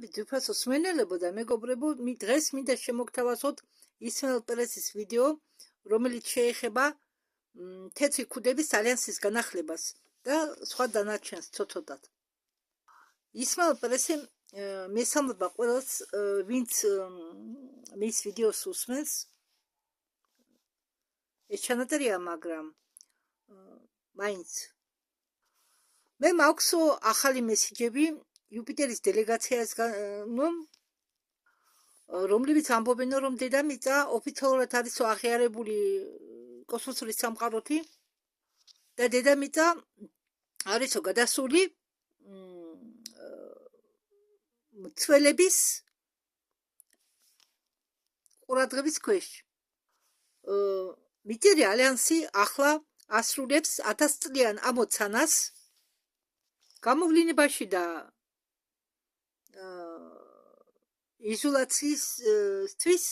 მოგესალმებით, უფასო სმენელებო და მეგობრებო, დღეს მინდა შემოგთავაზოთ ისმაილ პერესის ვიდეო, რომელიც შეეხება თეთრი ქუდების ალიანსის განახლებას და სხვა დანარჩენს ცოტ-ცოტად. ისმაილ პერესი მესამება ყველას, ვინც მის ვიდეოს უსმენს. ეს ჩანაწერია, მაგრამ მაინც მე მაქვს ახალი მესიჯები იუპიტერის დელეგაციასგან, რომლებიც ამბობენ, რომ დედამიწა ოფიციალურად არის აღიარებული კოსმოსური სამყაროთი და დედამიწა არის გადასული მცველების ყურადღების ქვეშ. მიწიერი ალიანსი ახლა ასრულებს 1000 წლიან ამოცანას გამოვლინებაში და იზოლაციისთვის,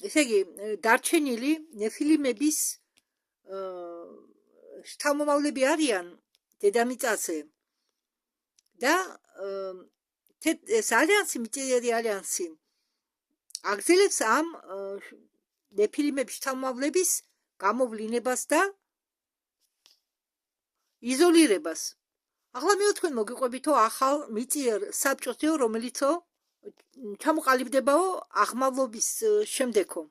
ესე იგი, დარჩენილი ნეფილიმების შთამომავლები არიან დედამიწაზე და ეს ალიანსი, მიწიერი ალიანსი აგრძელებს ამ ნეფილიმების შთამომავლების გამოვლინებას და იზოლირებას. ახლა მე თქვენ მოგიყვებითო ახალ მიწიერ საბჭოთო, რომელიცო ჩამოყალიბდებაო აღმავლობის შემდეგო.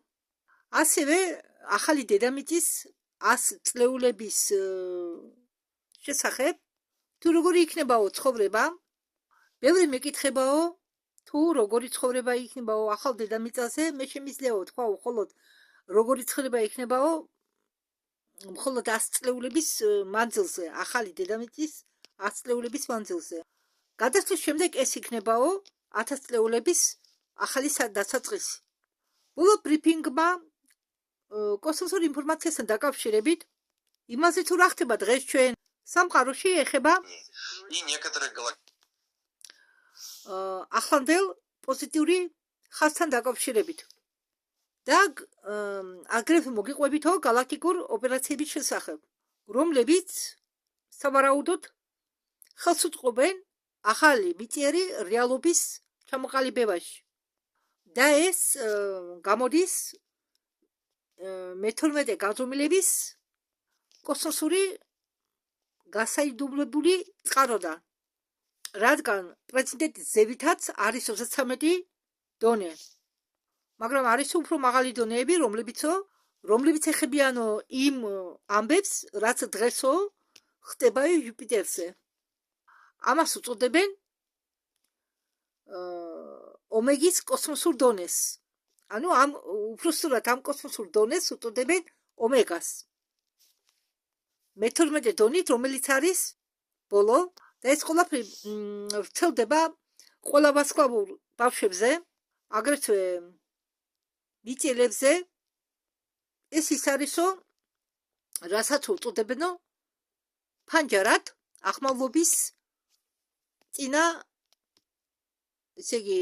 ასევე ახალი დედამიწის 100 წლეულების შესახებ, თუ როგორი იქნებაო ცხოვრება, ბევრი მეკითხებაო, თუ როგორი ცხოვრება იქნებაო ახალ დედამიწაზე, მე შემიძლიაო თქვა მხოლოდ როგორი ცხოვრება იქნებაო მხოლოდ 100 წლეულების მანძილზე, ახალი დედამიწის 100 წლეულების მანძილზე. გადასვლის შემდეგ ეს იქნებაო 1000 წლეულების ახალი დასაწყისი. ბოლო ბრიფინგმა კოსმოსური ინფორმაციასთან დაკავშირებით იმაზე თუ რა ხდება დღეს ჩვენ სამყაროში ეხება ახლანდელ პოზიტიური ხაზთან დაკავშირებით. და აგრეთვე მოგიყვებითო გალაქტიკურ ოპერაციების შესახებ, რომლებიც სავარაუდოდ ხელს უწყობენ ახალი მიწიერი რეალობის ჩამოყალიბებაში. და ეს გამოდის მე-12 განზომილების კოსმოსური გასაიდუმლებული წყაროდან, რადგან პრეცედენტის ზევითაც არის 33 დონე. მაგრამ არის უფრო მაღალი დონეები, რომლებიც ეხებიანო იმ ამბებს, რაც დღესო ხდება იუპიტერზე. ამას უწოდებენ ომეგის კოსმოსურ დონეს. ანუ უпростურად ამ კოსმოსურ დონეს უწოდებენ ომეგას. მე-12 დონით, რომელიც არის ბოლო და ეს ყველაფერი ვრცელდება ყველა ვარსკვლავურ ბავშვებზე, აგრეთვე მიწიელებზე. ეს ის არისო, რასაც უწოდებენო ფანჯარად აღმავლობის წინა, ესე იგი,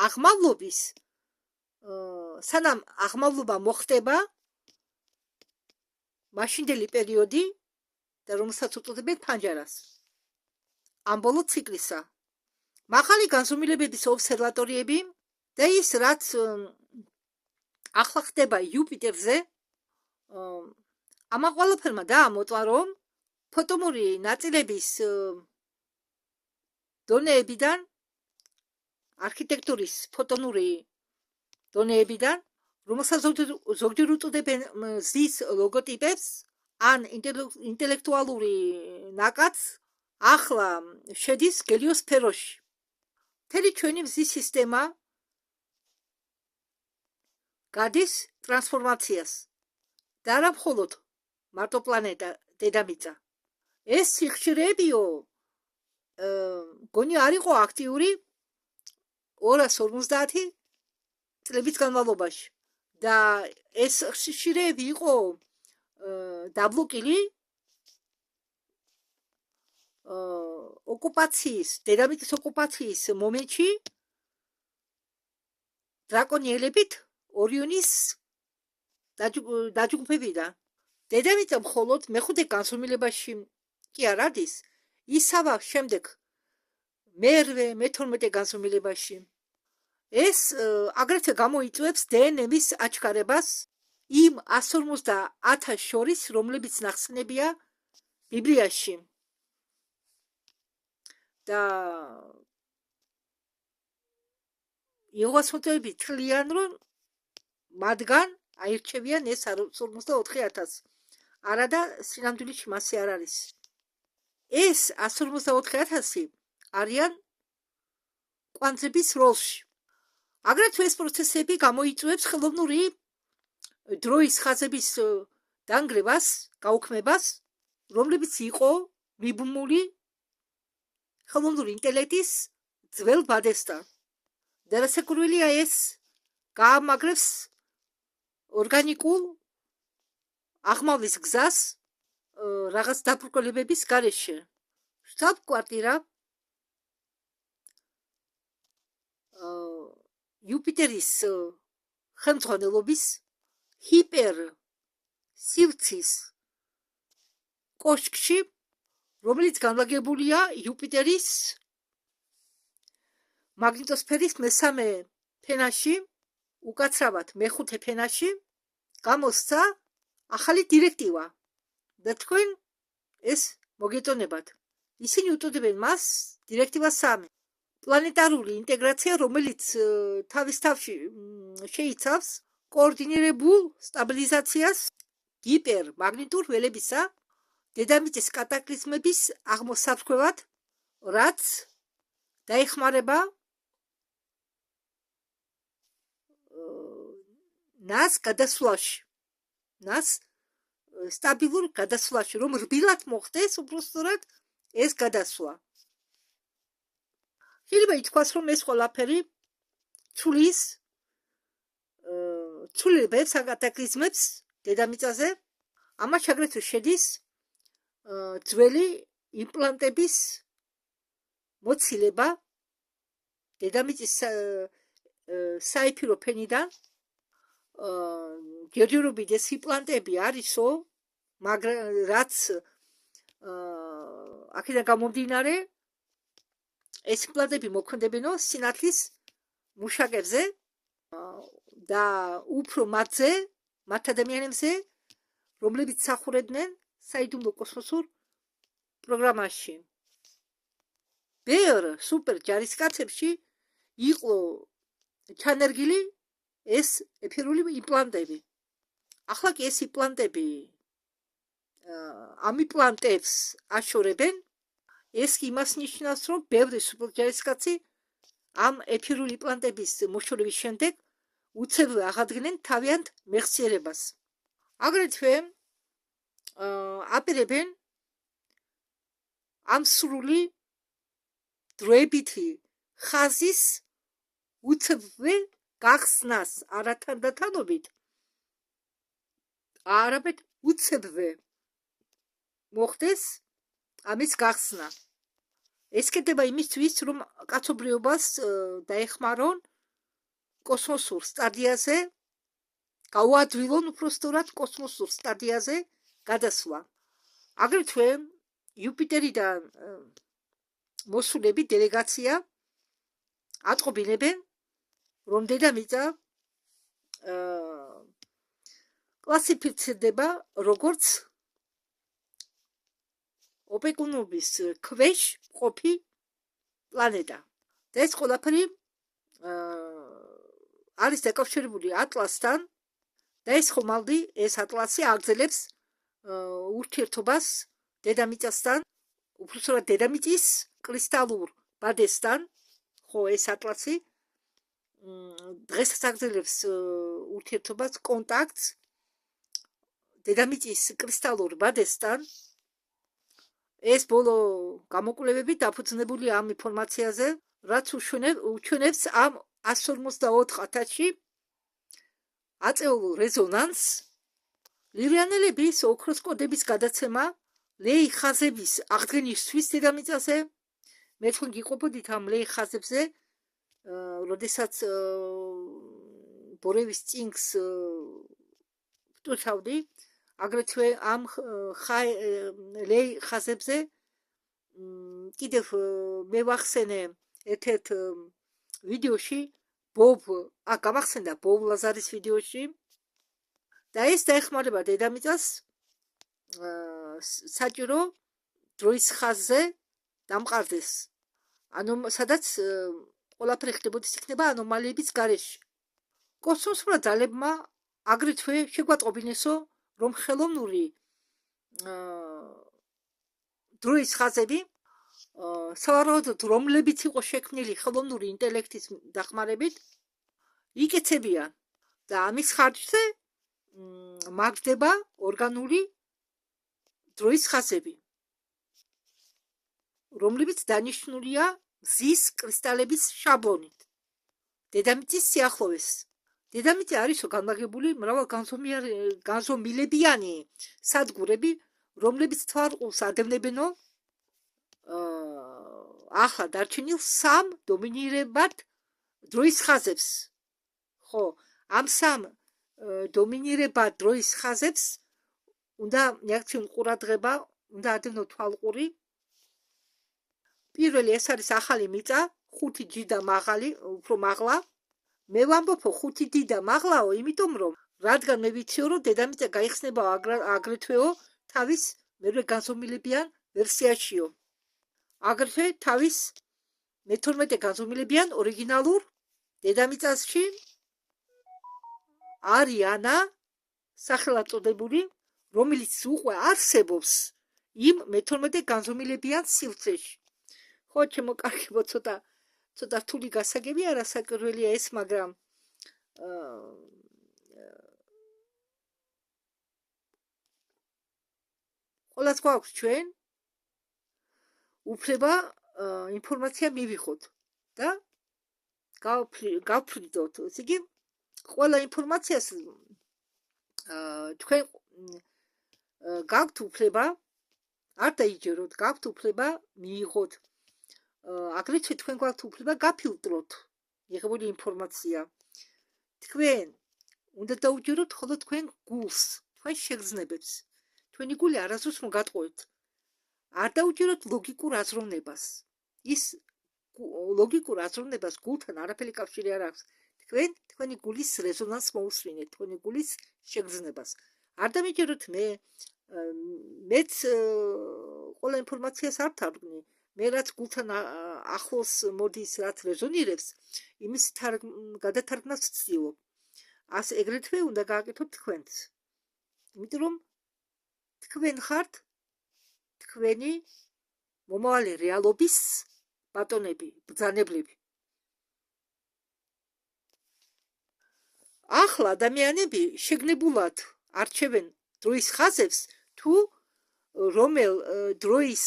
აღმავლობის, სანამ აღმავლობა მოხდება, მაშინდელი პერიოდი და რომელსაც უწოდებენ ფანჯარას. ამ ბოლო ციკლისა. მაღალი განზომილებების ობსერვატორიები და ის, რაც ახლა ხდება იუპიტერზე, ამა ყველაფერმა დაამოწმა, რომ ფოტონური ნაწილების დონეებიდან, არქიტექტურის ფოტონური დონეებიდან, რომელსაც ზოგჯერ უწოდებენ მზის ლოგოტიპებს ან ინტელექტუალური ნაკადს, ახლა შედის ჰელიოსფეროში. მთელი ჩვენი მზის სისტემა გადის ტრანსფორმაციას და არა მხოლოდ მარტო პლანეტა დედამიწა. ეს სიხშირეებიო გონი არ იყო აქტიური 250 წლების განმავლობაში და ეს სიხშირეები იყო დაბლოკილი დედამიწის ოკუპაციის მომენტში დრაკონიელებით ორიონის დაჯგუფებიდან. დედამიწა მხოლოდ მე-5 განზომილებაში კი არ არის, ისავა შემდეგ მე-12 განზომილებაში. ეს აგრეთვე გამოიწვევს დნმ-ის აჩქარებას იმ 150,000 შორის, რომლებიც ნახსენებია ბიბლიაში. და იეჰოვას მოტივები თვლიან, რომ მათგან აირჩევიან ეს 154,000. არადა სინამდვილეში მასე არ არის. ეს 154,000 არიან კვანძების როლში. აგრეთვე ეს პროცესები გამოიწვევს ხელოვნური დროის ხაზების დანგრევას, გაუქმებას, რომლებიც იყო მიბმული ხელოვნური ინტელექტის ძველ ბადესთან. და რასაკვირველია, ეს გაამაგრებს ორგანიკულ აღმავლის გზას რაღაც დაბრკოლებების გარეშე. შტაბ-კვარტირა იუპიტერის ხელმძღვანელობის ჰიპერ სივრცის კოშკში, რომელიც განლაგებულია იუპიტერის მაგნიტოსფერის მესამე ფენაში, უკაცრავად მეხუთე ფენაში, გამოსცა ახალი დირექტივა და თქვენ ეს მოგეწონებათ. ისინი უწოდებენ მას დირექტივა 3. პლანეტარული ინტეგრაცია, რომელიც თავის თავში შეიცავს კოორდინირებულ სტაბილიზაციას ჰიპერმაგნიტურ ველებისა დედამიწის კატაკლიზმების აღმოსაფრქვევად, რაც დაეხმარება нас გადასვლაში, нас სტაბილურ გადასვლაში, რომ რბილად მოხდეს უბრალოდ ეს გადასვლა. შეიძლება ითქვას, რომ ეს ყველაფერი ცვლის ცვლილებებს, კატაკლიზმებს დედამიწაზე. ამაში აგრეთვე შედის ძველი იმპლანტების მოცილება დედამიწის საეფირო ფენიდან. ჯერჯერობით ეს იმპლანტები არისო, მაგრამ რაც აქედან გამომდინარე, ეს იმპლანტები მოქმედებენო სინათლის მუშაკებზე და უფრო მათ ადამიანებზე, რომლებიც მსახურობდნენ საიდუმლო კოსმოსურ პროგრამაში. ბევრ სუპერ ჯარისკაცებში იყო ჩანერგილი ეს ეფირული იმპლანტები. ახლა კი ეს იმპლანტები ამ იმპლანტებს აშორებენ. ეს კი იმას ნიშნავს, რომ ბევრი სუპერ ჯარისკაცი ამ ეფირული იმპლანტების მოშორების შემდეგ უცებრ აღადგენენ თავიანთ მეხსიერებას. აგრეთვე აპირებენ ამ სრული დროებითი ხაზის უცებრ გახსნას, არა თანდათანობით, არამედ უცებრ მოხდეს ამის გახსნა. ეს კეთდება იმისთვის, რომ კაცობრიობას დაეხმარონ კოსმოსურ სტადიაზე, გაუადვილონ უпростоრად კოსმოსურ სტადიაზე გადასვლა. აგრეთვე იუპიტერიდან მოსულები დელეგაცია ატყობინებენ, რომ დედამიწა კლასიფიცირდება როგორც ოპეკუნობის ქვეშ მყოფი პლანეტა. და ეს ყველაფერი არის დაკავშირებული ატლასთან და ეს ხომალდი, ეს ატლასი აგრძელებს ურთიერთობას დედამიწასთან, უბრალოდ დედამიწის კრისტალურ ბადესთან, ხო ეს ატლასი დღესაც აგრძელებს ურთიერთობას, კონტაქტს დედამიწის კრისტალურ ბადესთან. ეს ბოლო გამოკვლევები დაფუძნებულია ამ ინფორმაციაზე, რაც უჩვენებს ამ 154,000-ში აწეულ რეზონანსს. ლირიანელების ოქროს კოდების გადაცემა ლეი ხაზების აღდგენისთვის დედამიწაზე. მე თქვენ გიყვებოდით ამ ლეი ხაზებზე, როდესაც ბორევის წინგს ვტვიცავდი, აგრეთვე ამ ლეი ხაზებზე კიდევ მე ვახსენე ერთ-ერთ ვიდეოში ბობ გამახსენდა ბობ ლაზარის ვიდეოში და ეს დაეხმარება დედამიწას საჭირო დროის ხაზზე დამყარდეს ანუ სადაც ყველაფერი ხდებოდეს იქნება ანომალიების გარეშე კოსმოსურა ძალებმა აგრეთვე შეგვატყობინესო რომ ხელოვნური დროის ხაზები სავარაუდოდ რომლებიც იყო შექმნილი ხელოვნური ინტელექტის დახმარებით იკეცებიან და ამის ხარჯზე მაგდება ორგანული დროის ხაზები რომლებიც დანიშნულია მზის კრისტალების შაბლონით დედამიწის სიახლოვეს დედამიწა არისო განლაგებული მრავალ განზომილებიანი სადგურები რომლებიც თვალყურს ადევნებენო ახლა დარჩენილ სამ დომინირებად დროის ხაზებს ხო ამ სამ დომინირებად დროის ხაზებს უნდა მიაქციონ ყურადღება უნდა ადევნო თვალყური პირველი ეს არის ახალი მიწა 5G და მაღალი უფრო მაღლა მე ვამბობო 5D და მაღლაო იმიტომ რომ რადგან მე ვიციო რომ დედამიწა გაიხსნება აგრეთვეო თავის მერვე განზომილებიან ვერსიაშიო აგრეთვე თავის მე-12 განზომილებიან ორიგინალურ დედამიწაში არიანა სახელად წოდებული რომელიც უკვე არსებობს იმ მე-12 განზომილებიან სივრცეში ხო ჩემო კარგებო ცოტა რთული გასაგები არა საკურველია ეს მაგრამ ყველას გვაქვს ჩვენ უფლება ინფორმაცია მივიღოთ და გავფრინდოთ ესე იგი ყველა ინფორმაციას თქვენ გაქვთ უფლება არ დაიჯეროთ გაქვთ უფლება მიიღოთ აგრეთვე თქვენ გაქვთ უფლება გაფილტროთ მიღებული ინფორმაცია თქვენ უნდა დაუჯეროთ ხოლო თქვენ გულს თქვენ შეგრძნებებს თქვენი გული არასდროს რომ გატყუეთ არ დაუჯეროთ ლოგიკურ აზროვნებას ის ლოგიკურ აზროვნებას გულთან არაფერი კავშირი არ აქვს თქვენი გულის რეზონანსს მოусვინეთ თქვენი გულის შეგრძნებას არ დამიჯეროთ მეც ყველა ინფორმაციას არ თარგმნი მე რაც გულთან ახლოს მოდის რაც რეზონირებს იმის გადათარგმნას ვცდილობ ასე ეგრეთვე უნდა გააკეთოთ თქვენც იმიტომ რომ თქვენ ხართ თქვენი მომავალი რეალობის ბატონები ბრძანებლები ახლა ადამიანები შეგნებულად არჩევენ დროის ხაზებს თუ რომელ დროის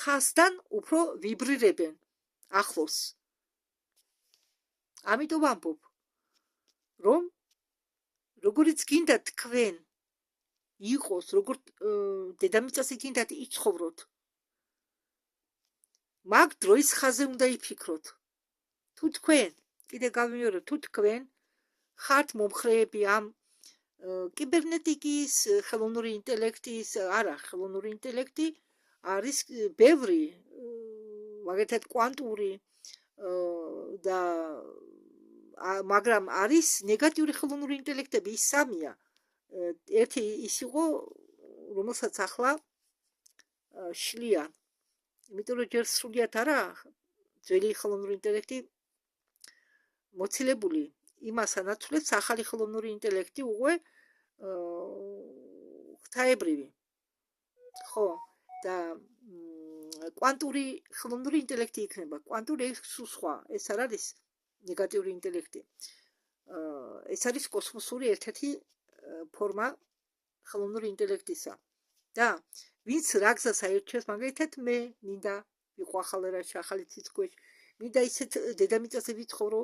ხაზთან უფრო ვიბრირებენ ახლოს ამიტომ ვამბობ რომ როგორიც გინდა თქვენ იყოს როგორ დედამიწაზე გინდათ იცხოვროთ მაგ დროის ხაზზე უნდა იფიქროთ თუ თქვენ კიდე გავიმეორებ თუ თქვენ ხართ მომხრეები ამ კიბერნეტიკის ხელოვნური ინტელექტის არა ხელოვნური ინტელექტი არის ბევრი მაგალითად კვანტური და მაგრამ არის ნეგატიური ხელოვნური ინტელექტები ის სამია ერთი ის იყო რომელსაც ახლა შლიან იმიტომ რომ ჯერ სრულიად არა ძველი ხელოვნური ინტელექტი მოცილებული იმას ანაცვლებს ახალი ხელოვნური ინტელექტი უკვე ღვთაებრივი ხო და კვანტური ხელოვნური ინტელექტი იქნება კვანტური ეს სხვა ეს არ არის ნეგატიური ინტელექტი ეს არის კოსმოსური ერთ-ერთი ფორმა ხელოვნური ინტელექტისა და ვინც რა გზას აირჩევს მაგალითად მე მინდა ვიყო ახალ ერაში ახალი ციცქვეშ მინდა ისეთ დედამიწაზე ვიცხოვრო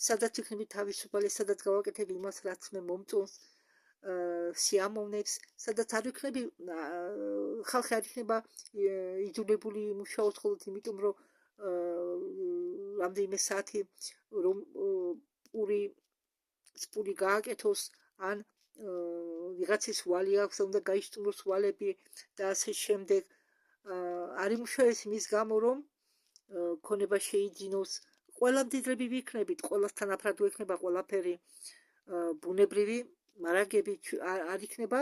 სადაც იქნები თავისუფალი სადაც გავაკეთებ იმას რაც მე მომწონს სიამოვნებს სადაც არ იქნები ხალხი არ იქნება იძულებული იმუშაოს ხოლმე იმიტომ რომ რამდენიმე საათი რომ პური გააკეთოს ან ვიღაცის ვალი აქვს უნდა გაისტუმროს ვალები და ასე შემდეგ არ იმუშავეს იმის გამო, რომ ქონება შეიძინოს. ყველა მდიდრები ვიქნებით, ყველასთან აფრად ვექნება ყველაფერი ბუნებრივი მარაგები არ იქნება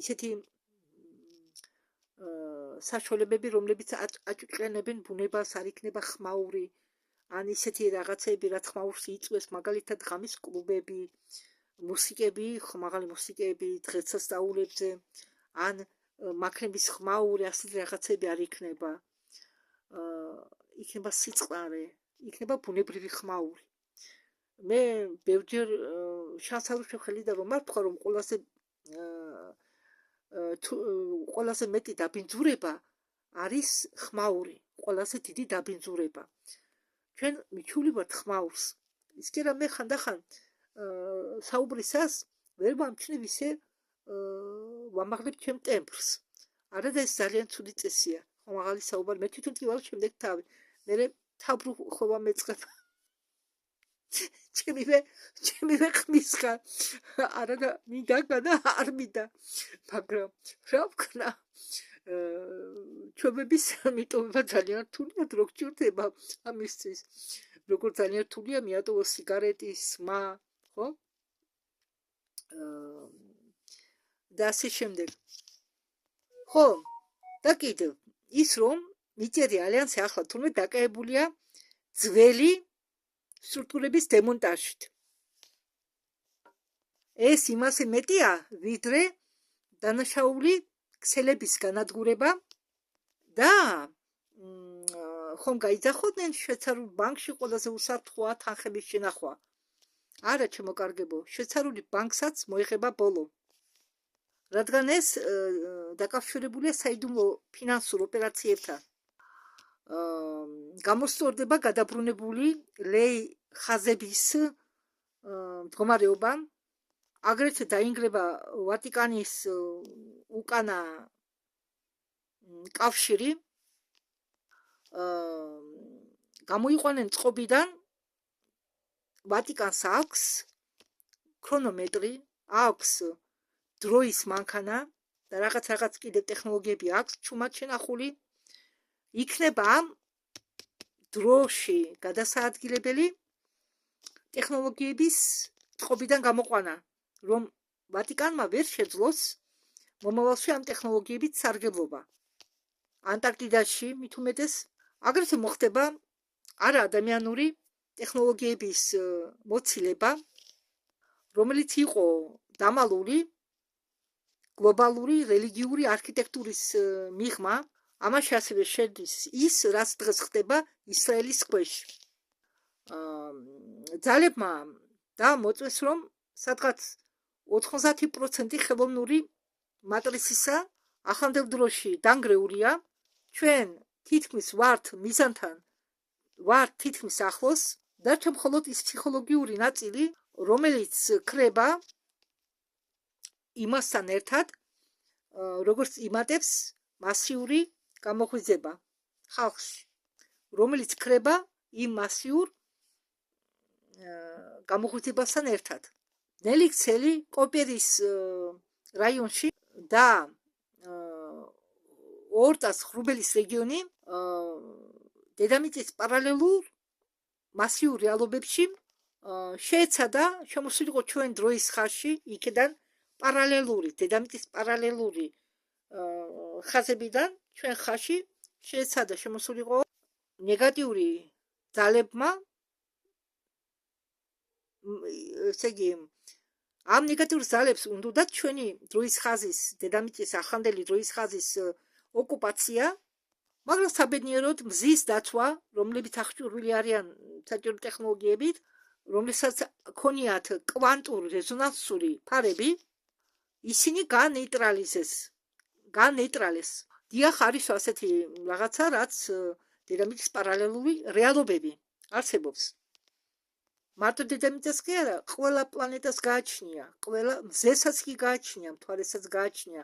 ისეთი საშუალებები, რომლებიც აჭუჭყიანებენ ბუნებას, არ იქნება ხმაური, ან ისეთი რაღაცები, რაც ხმაურს იწვევს, მაგალითად ღამის კლუბები, მუსიკები, ხმაღალი მუსიკები დღესასწაულებზე, ან მაქრების ხმაური, ასეთი რაღაცები არ იქნება. იქნება სიწყარე, იქნება ბუნებრივი ხმაური. მე ბევრჯერ შანს არ უშევ ხელი და რომ მართლა რომ ყველაზე მეტი დაბინძურება არის ხმაური, ყველაზე დიდი დაბინძურება. ჩვენ მიჩული ვართ ხმაურს. ის კი რა მე ხანდახან საუბრისას ვერ ვამჩნევ ისე ვამაღლებ ჩემ ტემპს. არა და ეს ძალიან ცუდი წესია. ხმაღალი საუბარი მე თვითონ კი ვარ შემდეგ თავი. მე თავბრუ ხოვა მეწყება. ჩემივე ხმისგან. არა და მინდა და არ მინდა. მაგრამ რა ვქნა? ჩვენების მიტოვება ძალიან რთულია, რო გჭირდება ამისთვის. როგორ ძალიან რთულია მიატოვოს სიგარეტი, სმა, ხო? და ასე შემდეგ. ხო, და კიდევ ის რომ მიწერი ალიანსი ახლა თურმე დაკავებულია ძველი სტრუქტურების დემონტაჟით. ეს იმასე მეტია, ვიდრე დანაშაული ქსელების განადგურება და ხომ გაიძახოდნენ შვეიცარიულ ბანკში ყველაზე უსაფრთხოა თანხების შენახვა. არა ჩემოკარგებო, შვეიცარიული ბანკსაც მოიხება ბოლო. რადგან ეს დაკავშირებულია საიდუმლო ფინანსურ ოპერაციებთან. გამოსწორდება გადაბრუნებული ლეი ხაზების მდგომარეობა, აგრეთვე დაინგრება ვატიკანის უკანა კავშირი, გამოიყვანენ წყობიდან, ვატიკანს აქვს ქრონომეტრი, აქვს დროის მანქანა და რაღაც კიდევ ტექნოლოგიები აქვს ჩუმად შენახული. იქნება ამ დროში გადასაადგილებელი ტექნოლოგიების წყობიდან გამოყვანა, რომ ვატიკანმა ვერ შეძლოს მომავალში ამ ტექნოლოგიებით სარგებლობა. ანტარქტიდაში მით უმეტეს აგრეთვე მოხდება არა ადამიანური ტექნოლოგიების მოცილება, რომელიც იყო დამალული გლობალური რელიგიური არქიტექტურის მიღმა. ამაში ასევე შედის ის, რაც დღეს ხდება ისრაელის ქვეშ. ძალებმა და მოწვეს, რომ სადღაც 90% ხელოვნური მატრიცისა ახლანდელ დროში დანგრეულია. ჩვენ თითქმის ვართ მიზანთან, ვართ თითქმის ახლოს, დარჩა მხოლოდ ის ფსიქოლოგიური ნაწილი, რომელიც ქრება იმასთან ერთად, როგორც იმატებს მასიური გამოღვიძება ხალხში, რომელიც ქრება იმ მასიურ გამოღვიძებასთან ერთად. ნელი ქსელი კოპერის რაიონში და ორტას ხრუბელის რეგიონი დედამიწის პარალელურ მასიურ რეალობებში შეეცადა შემოსულიყო ჩვენ დროის ხაზში, იქიდან პარალელური, დედამიწის პარალელური ხაზებიდან ჩვენ ხაზში შეეცადა შემოსულიყო ნეგატიური ძალებმა, ესე იგი, ამ ნეგატიურ ძალებს უნდათ ჩვენი დროის ხაზის, დედამიწის ახლანდელი დროის ხაზის ოკუპაცია, მაგრამ საბედნიეროდ მზის დაცვა, რომლებიც აღჭურვილი არიან საჭირო ტექნოლოგიებით, რომლებსაც ქონიათ კვანტური რეზონანსული ფარები, ისინი განეიტრალეს. დიახ, არის ასეთი რაღაცა, რაც დედამიწის პარალელური რეალობები არსებობს. მარტო დედამიწას კი არა, ყველა პლანეტას გააჩნია, ყველა მზესაც კი გააჩნია, მთვარესაც გააჩნია.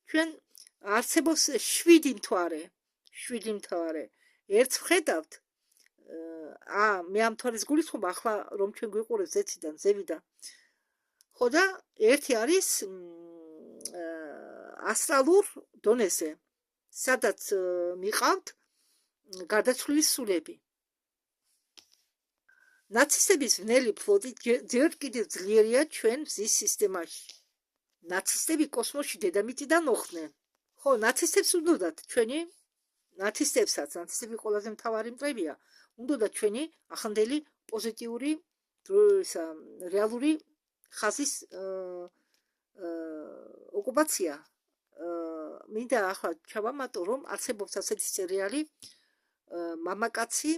ჩვენ არსებობს 7 მთვარე. ერთს ვხედავთ, მე ამ მთვარეს გულისხმობ ახლა რომ ჩვენ გვიყურებს ზეციდან, ზევიდან. ხო და ერთი არის ასტრალურ დონეზე. სადაც მიყავთ გარდაცვლილი სულები. ნაცისტების ვნელი ფლოტი ჯერ კიდევ ძლიერია ჩვენ მზის სისტემაში. ნაცისტები კოსმოსში დედამიწიდან მოხვდნენ. ხო, ნაცისტებს უნდათ ჩვენი ნაცისტებსაც, ნაცისტები ყველაზე მთავარი მტრებია. უნდათ ჩვენი ახლანდელი პოზიტიური რეალური ხაზის ოკუპაცია. მინდა ახლა ჩავამატო, რომ არსებობს ასეთი სერიალი მამაკაცი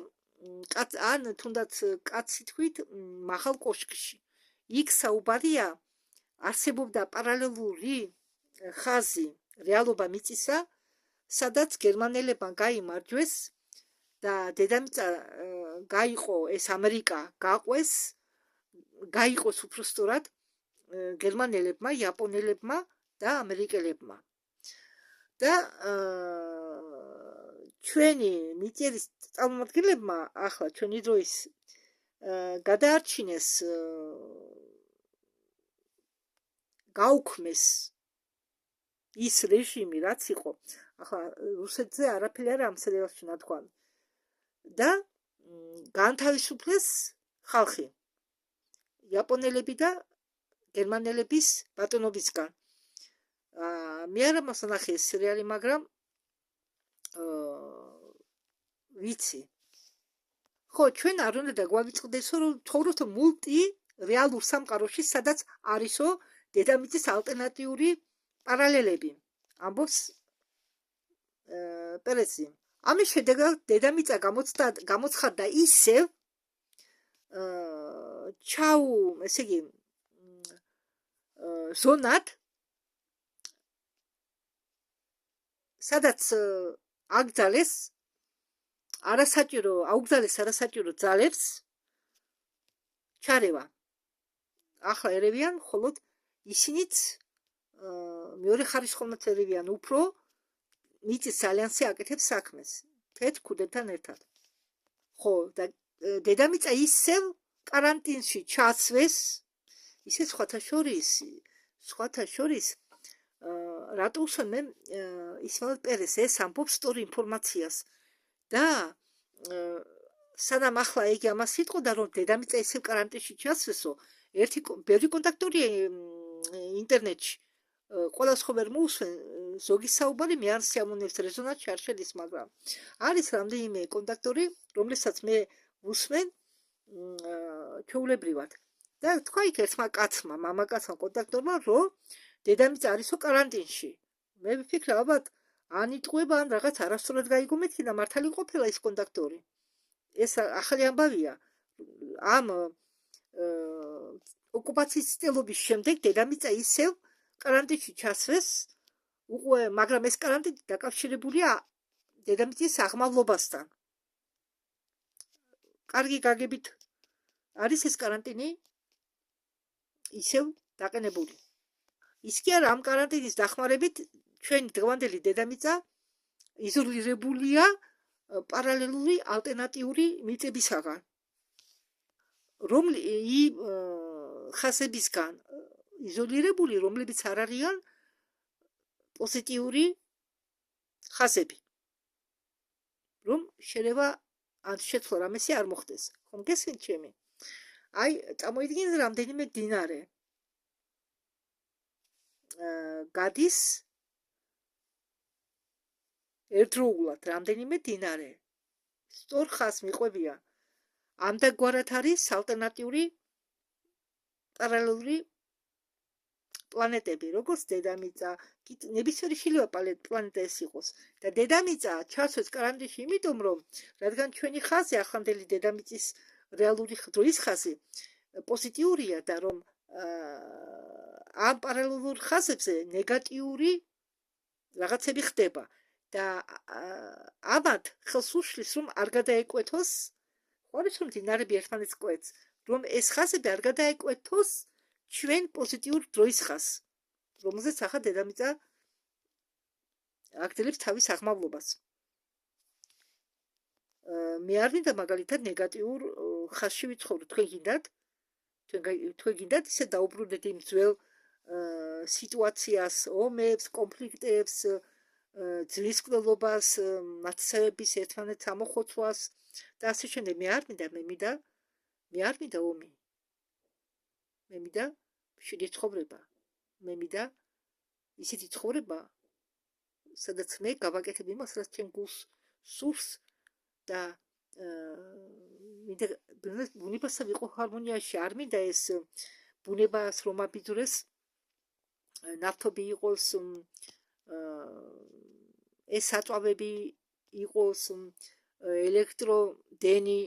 ან თუნდაც კაცი თქვით მაღალ კოშკში. იქ საუბარია არსებობდა პარალელური ხაზი რეალობა მიწისა, სადაც გერმანელებმა გაიმარჯვეს და დედამიწა გაიყო, ეს ამერიკა გაყვეს, გაიყოს უფრო სწორად გერმანელებმა, იაპონელებმა და ამერიკელებმა. და ჩვენი მიწელის წარმომადგენლებმა ახლა ჩვენი დროის გადაარჩინეს გაუქმეს ის რეჟიმი, რაც იყო. ახლა რუსეთზე არაფერი არ ამ სერიალში ნათქვამ. და განთავისუფლეს ხალხი იაპონელები და გერმანელების ბატონობისგან. მე არ ამას ნახე ეს სერიალი, მაგრამ ვიცი. ხო, ჩვენ არ უნდა დაგვავიწყდეს, რომ ცხოვრობთ მულტი რეალურ სამყაროში, სადაც არისო დედამიწის ალტერნატიული პარალელები. ამბობს პერესი. ამის შედეგად დედამიწა გამოცხადდა ისევ ესე იგი ზონად, სადაც აუგზავნეს არასაჭირო ძალებს ჩარევა. ახლა ერევიან, ხოლო ისინიც მეორე ხარისხოვნად ერევიან უფრო მიწის ალიანსი აკეთებს საქმეს თეთრ ქუდებთან ერთად. ხო, და დედამიწა ისევ კარანტინში ჩასვეს, ისე სხვათა შორის რატო უსვენ ისმაილ პერეს ეს ამბობს სწორ ინფორმაციას და სანამ ახლა იგი ამას იტყოდა, რომ დედამიწა ისევ კარანტინში ჩასვესო, ბევრი კონტაქტორია ინტერნეტში, ყველას ხო ვერ მოусვენ ზოგი საუბარი, მე არ სიამოვნებს რეზონანსში არ შედის, მაგრამ არის რამდენიმე კონტაქტორი, რომლებსაც მე ვუსმენ ჩვეულებრივად. და თქვა იქ ერთმა კაცმა, მამაკაცმა კონტაქტორმა, რომ დედამიწა არისო კარანტინში. მე ვიფიქრე, ალბათ ან იტყუება, ან რაღაც არასწორად გაიგო მეთქი და მართალი ყოფილა ის კონტაქტორი. ეს ახალი ამბავია. ამ ოკუპაციის წელობის შემდეგ დედამიწა ისევ კარანტინში ჩასვეს, მაგრამ ეს კარანტინი დაკავშირებულია დედამიწის აღმავლობასთან. კარგი გაგებით არის ეს კარანტინი ისევ დაყენებული. ის კი არა, ამ კარანტინის დახმარებით ჩვენი დღევანდელი დედამიწა იზოლირებულია პარალელური ალტერნატიული მიწებისაგან, ხაზებისგან იზოლირებული, რომლებიც არ არიან პოზიტიური ხაზები, რომ შეიძლება ან შეცვლა რამესი არ მოხდეს. ხომ გესმით ჩემი? აი, წამოიდგინეთ რამდენიმე მდინარე გადის ერთდროულად, რამდენიმე მდინარე სწორ ხაზს მიყვებიან. ამდაგვარად არის ალტერნატიული პარალელური პლანეტები, როგორც დედამიწა, ნებისმიერი შეიძლება პლანეტა ეს იყოს. და დედამიწა ჩასვეს კარანტინში, იმიტომ რომ რადგან ჩვენი ხაზი ახლანდელი დედამიწის რეალური დროის ხაზი პოზიტიურია და რომ ამ პარალელურ ხაზებზე ნეგატიური რაღაცები ხდება და ამათ ხელს უშლის, რომ არ გადაეკვეთოს, ხωρίς რომ მდინარები ერთმანეთს კვეთს, რომ ეს ხაზები არ გადაეკვეთოს ჩვენ პოზიტიურ დროის ხაზს, რომელზეც ახლა დედამიწა აგრძელებს თავის აღმავლობას. მე არ მინდა მაგალითად ნეგატიურ ხაზში ვიცხოვრო. თქვენ გინდათ ისე დაუბრუნდეთ იმ ძველ სიტუაციას, ომებს, კონფლიქტებს, ძვლის მკვლელობას, მათსავების ერთმანეთს ამოხოცვას და ასე შემდეგ. მე არ მინდა ომი. მე მინდა მშვიდი ცხოვრება. მე მინდა ისეთი ცხოვრება, სადაც მე გავაკეთებ იმას, რაც ჩემ გულს სურს და მინდა ბუნებასა ვიყო ჰარმონიაში. არ მინდა ეს ბუნებას რომ აბიძურეს, ნავთობი იყოს, ეს საწვავები იყოს, ელექტროდენი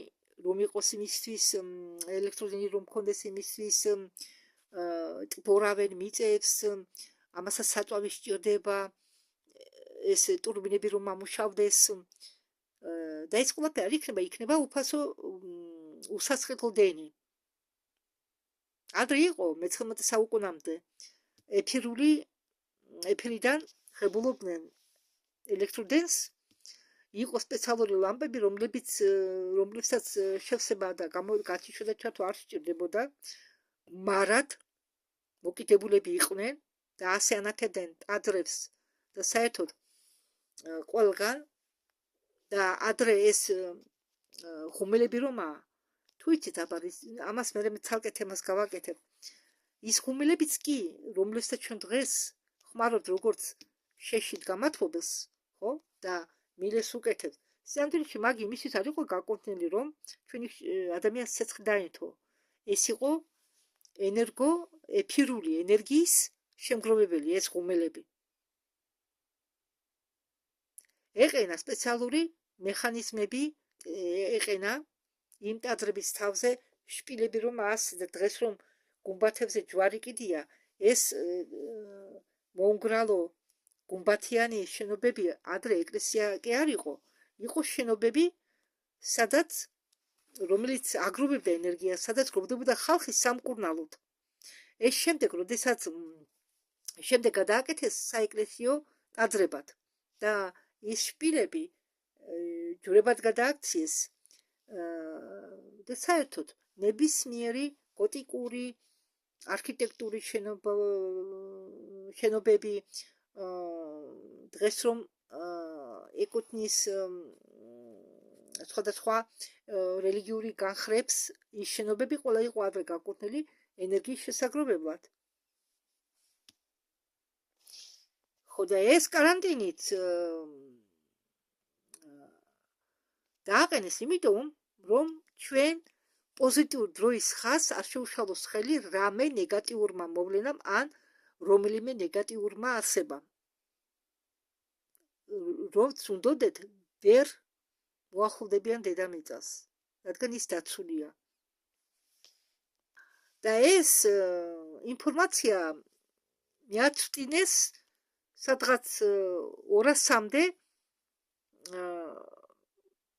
რომ იყოს იმისთვის, ელექტროდენი რომ მქონდეს იმისთვის, ტბორავენ მიწებს, ამასაც საწვავი სჭირდება, ეს ტურბინები რომ ამუშავდეს და ეს ყველაფერი იქნება უფასო უსასყიდლო დენი. ადრე იყო მე-19 საუკუნამდე ეფირიდან ღებულობდნენ ელექტროდენს, იყო სპეციალური ლამპები, რომლებსაც შევსება და გათიშვა და ჩათვა არ სჭირდებოდა, მარად მოკიდებულები იყვნენ და ასე ანათებდნენ ტაძრებს და საერთოდ ყველგან და ადრე ეს ღუმელები რომაა, თუ იცით აბა ამას მე ცალკე თემას გავაკეთებ. ის ღუმელებიც კი, რომლებსაც ჩვენ დღეს ხმარობთ როგორც შეშით გამათბობელს, ხო? და მილეს უკეთებთ. სამდროში მაგ იმისთვის არ იყო გაკონტნილი, რომ ჩვენი ადამიანს ცეცხლი დაენთო. ეს იყო ეფირული ენერგიის შემგროვებელი ეს ღუმელები. ეყენა სპეციალური მექანიზმები, ეყენა იმ ტაძრების თავზე შპილები რომ და დღეს რომ გუმბათებზე ჯვარი კიდია, ეს მომგრალო გუმბათიანი შენობები ადრე ეკლესია კი არ იყო შენობები, რომელიც აგროვებდა ენერგიას, სადაც გროვდებოდა ხალხი სამკურნალოდ. ეს შემდეგ გადააკეთეს საეკლესიო ტაძრებად და ის შპილები ჯვრებად გადააქციეს და საერთოდ ნებისმიერი გოტიკური არქიტექტურის შენობები დღეს რომ ეკუთვნის სხვადასხვა რელიგიური განხრებს, ის შენობები ყველა იყო ადრე გაკუთვნილი ენერგიის შესაგროვებლად. ხო და ეს კარანტინით დააყენეს იმიტომ, რომ ჩვენ პოზიტიურ დროის ხაზს არ შეუშალოს ხელი რამე ნეგატიურმა მოვლენამ ან რომელიმე ნეგატიურმა არსებამ. რომ უნდოდეთ ვერ მოახლოვდებიან დედამიწას, რადგან ის დაცულია. და ეს ინფორმაცია მიაწვდინეს სადღაც 200-მდე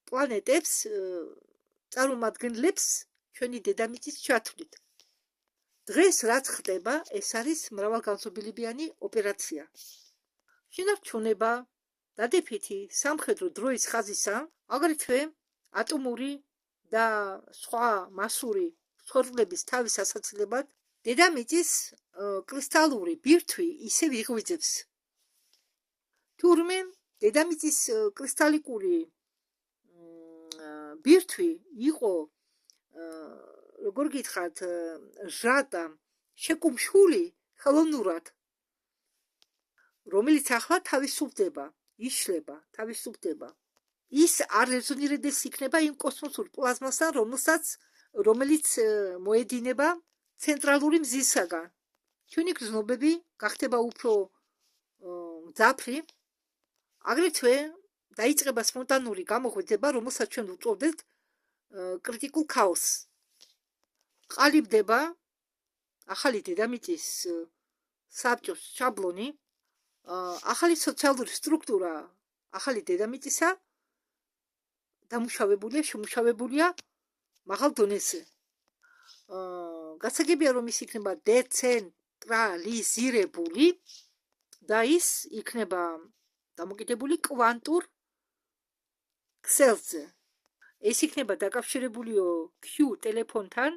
პლანეტებს წარმომადგენლებს ჩვენი დედამიწის ჩათვლით. დღეს რაც ხდება, ეს არის მრავალგანზომილებიანი ოპერაცია. შენარჩუნება, დადებითი სამხედრო დროის ხაზისა, აგრეთვე ატომური და სხვა მასური სხორწყლების თავის ასაცილებლად დედამიწის კრისტალური ბირთვი ისევ იღვიძებს. თურმე დედამიწის კრისტალიკური ბირთვი იყო, როგორ გითხრათ, ჟრატა შეკუმშული ხელოვნურად, რომელიც ახლა თავისუფლდება, იშლება, თავისუფლდება. ის არ რეზონირდეს იქნება იმ კოსმოსურ პლაზმასთან, რომელიც მოედინება ცენტრალური მზისაგან. ჩვენი გრძნობები გახდება უფრო მძაფრი, აგრეთვე დაიწყება სპონტანური გამოღვიძება, რომელსაც ჩვენ ვუწოდებთ კრიტიკულ ქაოსს. ყალიბდება ახალი დედამიწის საბჭოს შაბლონი, ახალი სოციალური სტრუქტურა ახალი დედამიწისა შემუშავებულია მაღალ დონეზე. გასაგებია რომ ის იქნება დეცენტრალიზირებული და ის იქნება დამოკიდებული კვანტურ ქსელზე. ეს იქნება დაკავშირებულიო Q ტელეფონთან,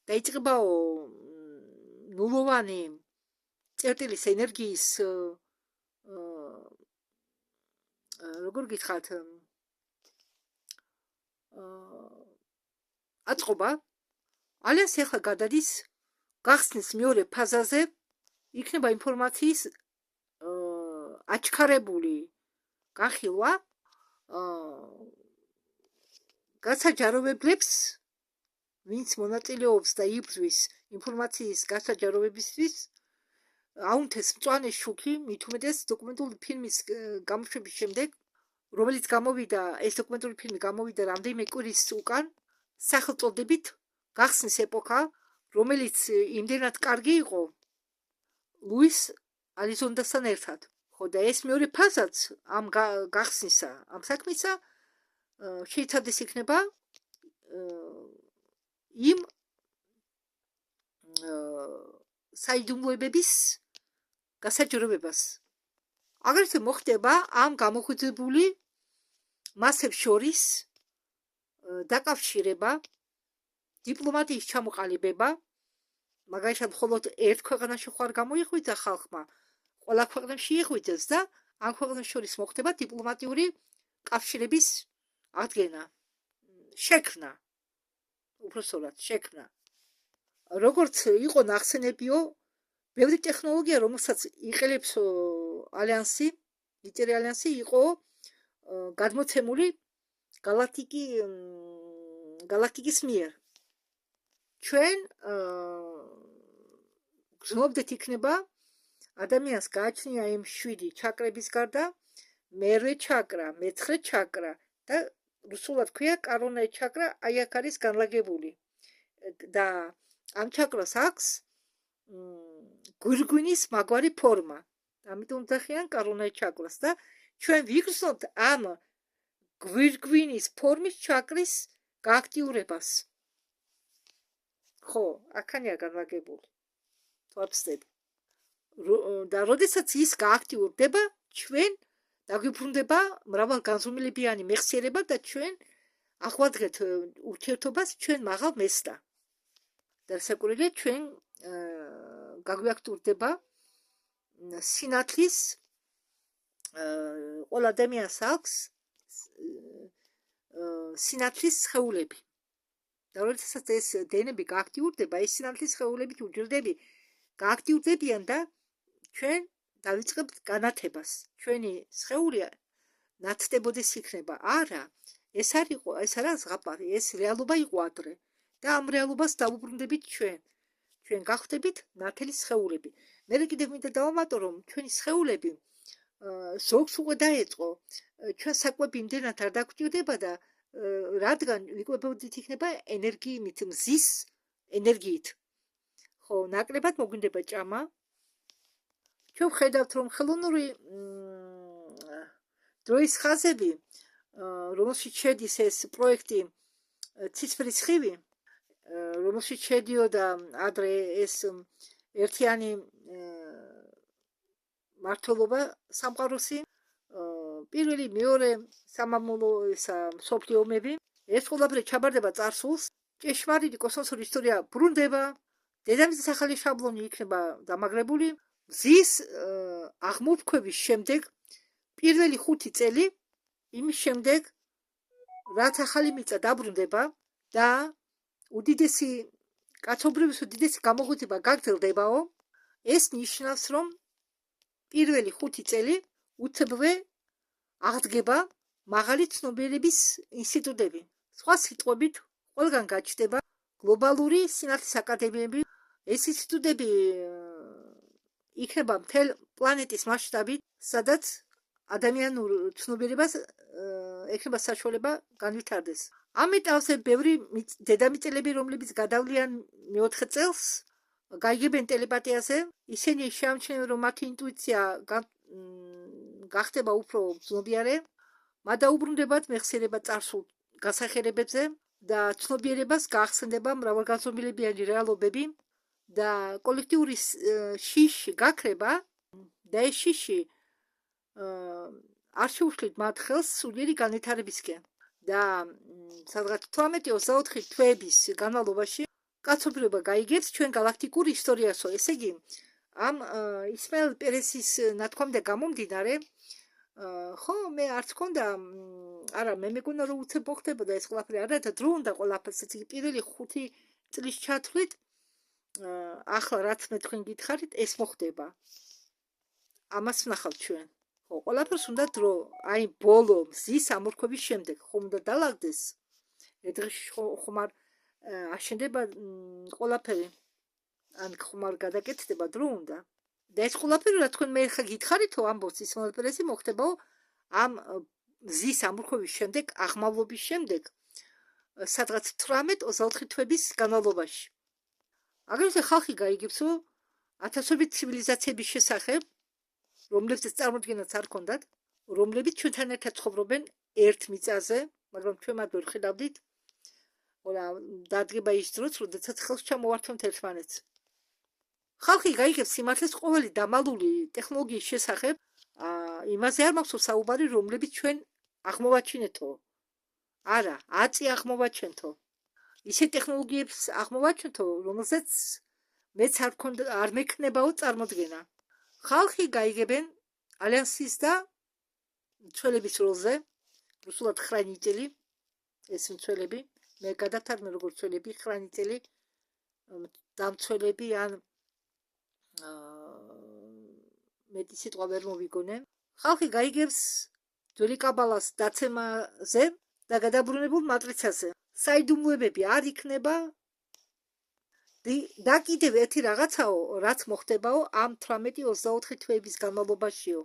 დაიწყებაო ნულოვანი წერტილის ენერგიის როგორ გითხართ აწყობა ალიანსი ახლა გადადის გახსნის მეორე ფაზაზე იქნება ინფორმაციის აჩქარებული განხილვა გასაჯაროვებლებს ვინც მონაწილეობს და იბრძვის ინფორმაციის გასაჯაროვებისთვის აუნთეს მწვანე შუქი მით უმეტეს დოკუმენტური ფილმის გამოშვების შემდეგ რომელიც გამოვიდა ეს დოკუმენტური ფილმი გამოვიდა რამდენიმე კვირის უკან სახელწოდებით გახსნის ეპოქა რომელიც იმდენად კარგი იყო ლუის ალიზონდასთან ერთად ხო და ეს მეორე ფაზაც ამ გახსნისა ამ საქმისა შეიცადეს იქნება იმ საიდუმლოებების გასაჯაროვებას აგრეთვე მოხდება ამ გამოხუცებული მასებს შორის დაკავშირება დიპლომატიის ჩამოყალიბება მაგალითად მხოლოდ ერთ ქვეყანაში ხარ გამოიხვითა ხალხმა ყველა ქვეყანაში იხვიდეს და ამ ქვეყნებს შორის მოხდება დიპლომატიური კავშირების აღდგენა შექმნა უბრალოდ შექმნა როგორც იყო ნახსენებიო ბევრი ტექნოლოგია რომელსაც იყენებს ალიანსი ლიტერი ალიანსი იყო გადმოცემული galaktikis მიერ ჩვენ გრძნობდეთ იქნება ადამიანს გააჩნია იმ 7 ჩაკრების გარდა მერვე ჩაკრა, მეცხრე ჩაკრა და რუსულად ქვია კარონაი ჩაკრა აი აქ არის განლაგებული და ამ ჩაკრას აქვს გვირგვინის მაგვარი ფორმა ამიტომ ძახიან კარონაი ჩაკრას და ჩვენ ვიგრძნობთ ამ გვირგვინის ფორმის ჩაკრის გააქტიურებას ხო აქანია განლაგებული თვალწედ და როდესაც ის გააქტიურდება ჩვენ დაგვიბრუნდება მრავალ განზომილებიანი მეხსიერება და ჩვენ აღვადგეთ ურთიერთობას ჩვენ მაღალ მესტა და საკურელია ჩვენ გაგვიაქტიურდება სინათლის ყველა ადამიანს აქვს სინათლის სხეულები და როდესაც ეს დენები გააქტიურდება ეს სინათლის სხეულებით უჯრედები გააქტიურდებიან და ჩვენ დავიწყებთ განათებას ჩვენი სხეული ნათდებოდეს იქნება არა ეს არა ზღაპარი ეს რეალობა იყო ადრე და ამ რეალობას დავუბრუნდებით ჩვენ გავხდებით ნათელი სხეულები მე კიდევ მინდა დავამატო რომ ჩვენი სხეულები ზოგს უკვე დაეწყო ჩვენ საკვები იმდენად არ დაგვჭირდება და რადგან ვიკვებოდით იქნება ენერგიით მზის ენერგიით ხო ნაკლებად მოგვინდება ჭამა ჩვენ ვხედავთ რომ ხელოვნური დროის ხაზები რომელშიც შედის ეს პროექტი ცისფერი სხივი რომელშიც შედიოდა ადრე ეს ერთიანი მართლობა სამყაროსი პირველი მეორე სამამულო მსოფლიო ომები ეს ყველაფერი ჩაბარდება წარსულს ჭეშმარიტი კოსმოსური ისტორია ბრუნდება დედამიწის ახალი შაბლონი იქნება დამაგრებული მზის აღმოფქვევის შემდეგ პირველი 5 წელი იმის შემდეგ რაც ახალი მიწა დაბრუნდება და უდიდესი კაცობრიობის უდიდესი გამოღვიძება გაგრძელდებაო ეს ნიშნავს რომ პირველი 5 წელი უცებვე აღდგება მაღალი ცნობიერების ინსტიტუტები სხვა სიტყვებით ყველგან გაჩნდება გლობალური სინათლის აკადემიები ეს ინსტიტუტები იქნება მთელ პლანეტის მასშტაბით სადაც ადამიანურ ცნობიერებას ექნება საშუალება განვითარდეს ამ ეტაპზე ბევრი დედამიწელები რომლებიც გადავლიან მეოთხე წელს გაიგებენ ტელეპათიაზე ისინი შეამჩნევენ რომ მათი ინტუიცია გახდება უფრო ძნობიარე მათ დაუბრუნდებათ მეხსიერება წარსულ გასახერებებზე და ცნობიერებას გაახსენდება მრავალგანზომილებიანი რეალობები და კოლექტიური შიში გაქრება და ეს შიში არ შეუშლით მათ ხელს სულიერი განვითარებისკენ და სადღაც 18-24 თვეების განმავლობაში კაცობრიობა გაიგებს ჩვენ galaktikურ ისტორიასო ესე იგი ამ ისმაილ პერესის ნათქვამიდან გამომდინარე ხო, მე არც მქონდა, არა, მე მეგონა რომ უცებ მოხდებოდა ეს ყველაფერი, არა და დრო უნდა ყველაფერს, იგი პირველი 5 წლის ჩათვლით, ახლა რაც მე თქვენ გითხარით, ეს მოხდება. ამას ვნახავთ ჩვენ. ხო, ყველაფერს უნდა დრო, აი ბოლო მზის ამორქვების შემდეგ ხომ უნდა დალაგდეს. ერთ დღეში ხომ არ აშენდება ყველაფერი. ან ხომ არ გადაკეთდება დრო უნდა. და ეს ყველაფერი რა თქვენ მე ხა გითხარითო ამბობს ის ყველაფერი მოხდებაო ამ მზის ამორქვების შემდეგ, აღმავლობის შემდეგ, სადღაც 18-24 თვების განმავლობაში. აგრეთვე ხალხი გაიგებს, რომ ათასობით ცივილიზაციების შესახებ, რომლებსაც წარმოდგენაც არ ქონდათ, რომლებიც ჩვენთან ერთად ცხოვრობენ ერთ მიწაზე, მაგრამ ჩვენ მათ ვერ ხედავდით. ora დადგება ის დროც, როდესაც ხელს ჩამოვართვენთ ერთმანეთს. ხალხი გაიგებს სიმართლეს ყოველი დამალული ტექნოლოგიის შესახებ, იმაზე არ მაქვს საუბარი, რომლებიც ჩვენ აღმოვაჩინეთო. არა, აწი აღმოვაჩენთო. ისე ტექნოლოგიებს აღმოვაჩენთო, რომელსაც მეც არ მექნებაო წარმოდგენა. ხალხი გაიგებენ ალიანსის და მცველების როლზე, რუსულად ხრანიტელი, ეს მცველები, მე გადავთარგმნე როგორც მცველები, ხრანიტელი, დამცველები ან მეტი სიტყვა ვერ მოვიგონე. ხალხი გაიგებს ძველი კაბალას დაცემაზე და გადაბრუნებულ მატრიცაზე. საიდუმლოებები არ იქნება და კიდევ ერთი რაღაცაო, რაც მოხდებაო ამ 18-24 თვეების განმავლობაშიო.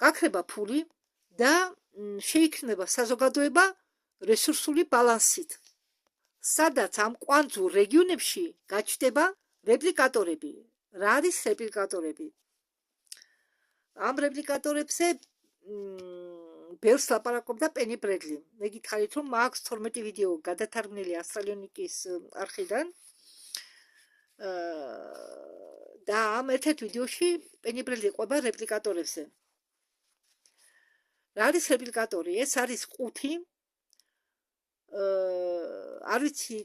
გაქრება ფული და შეიქმნება საზოგადოება რესურსული ბალანსით. სადაც ამ კვანძურ რეგიონებში გაჩნდება რეპლიკატორები. რა არის რეპლიკატორები? ამ რეპლიკატორებზე ბევრს ლაპარაკობდა პენი ბრედლი. მე გითხარით, რომ მაქვს 12 ვიდეო გადათარგმნილი ასტრალიონიკის არხიდან. და ამ ერთ-ერთ ვიდეოში პენი ბრედლი ყვება რეპლიკატორებზე. რა არის რეპლიკატორი? ეს არის ყუთი, არ ვიცი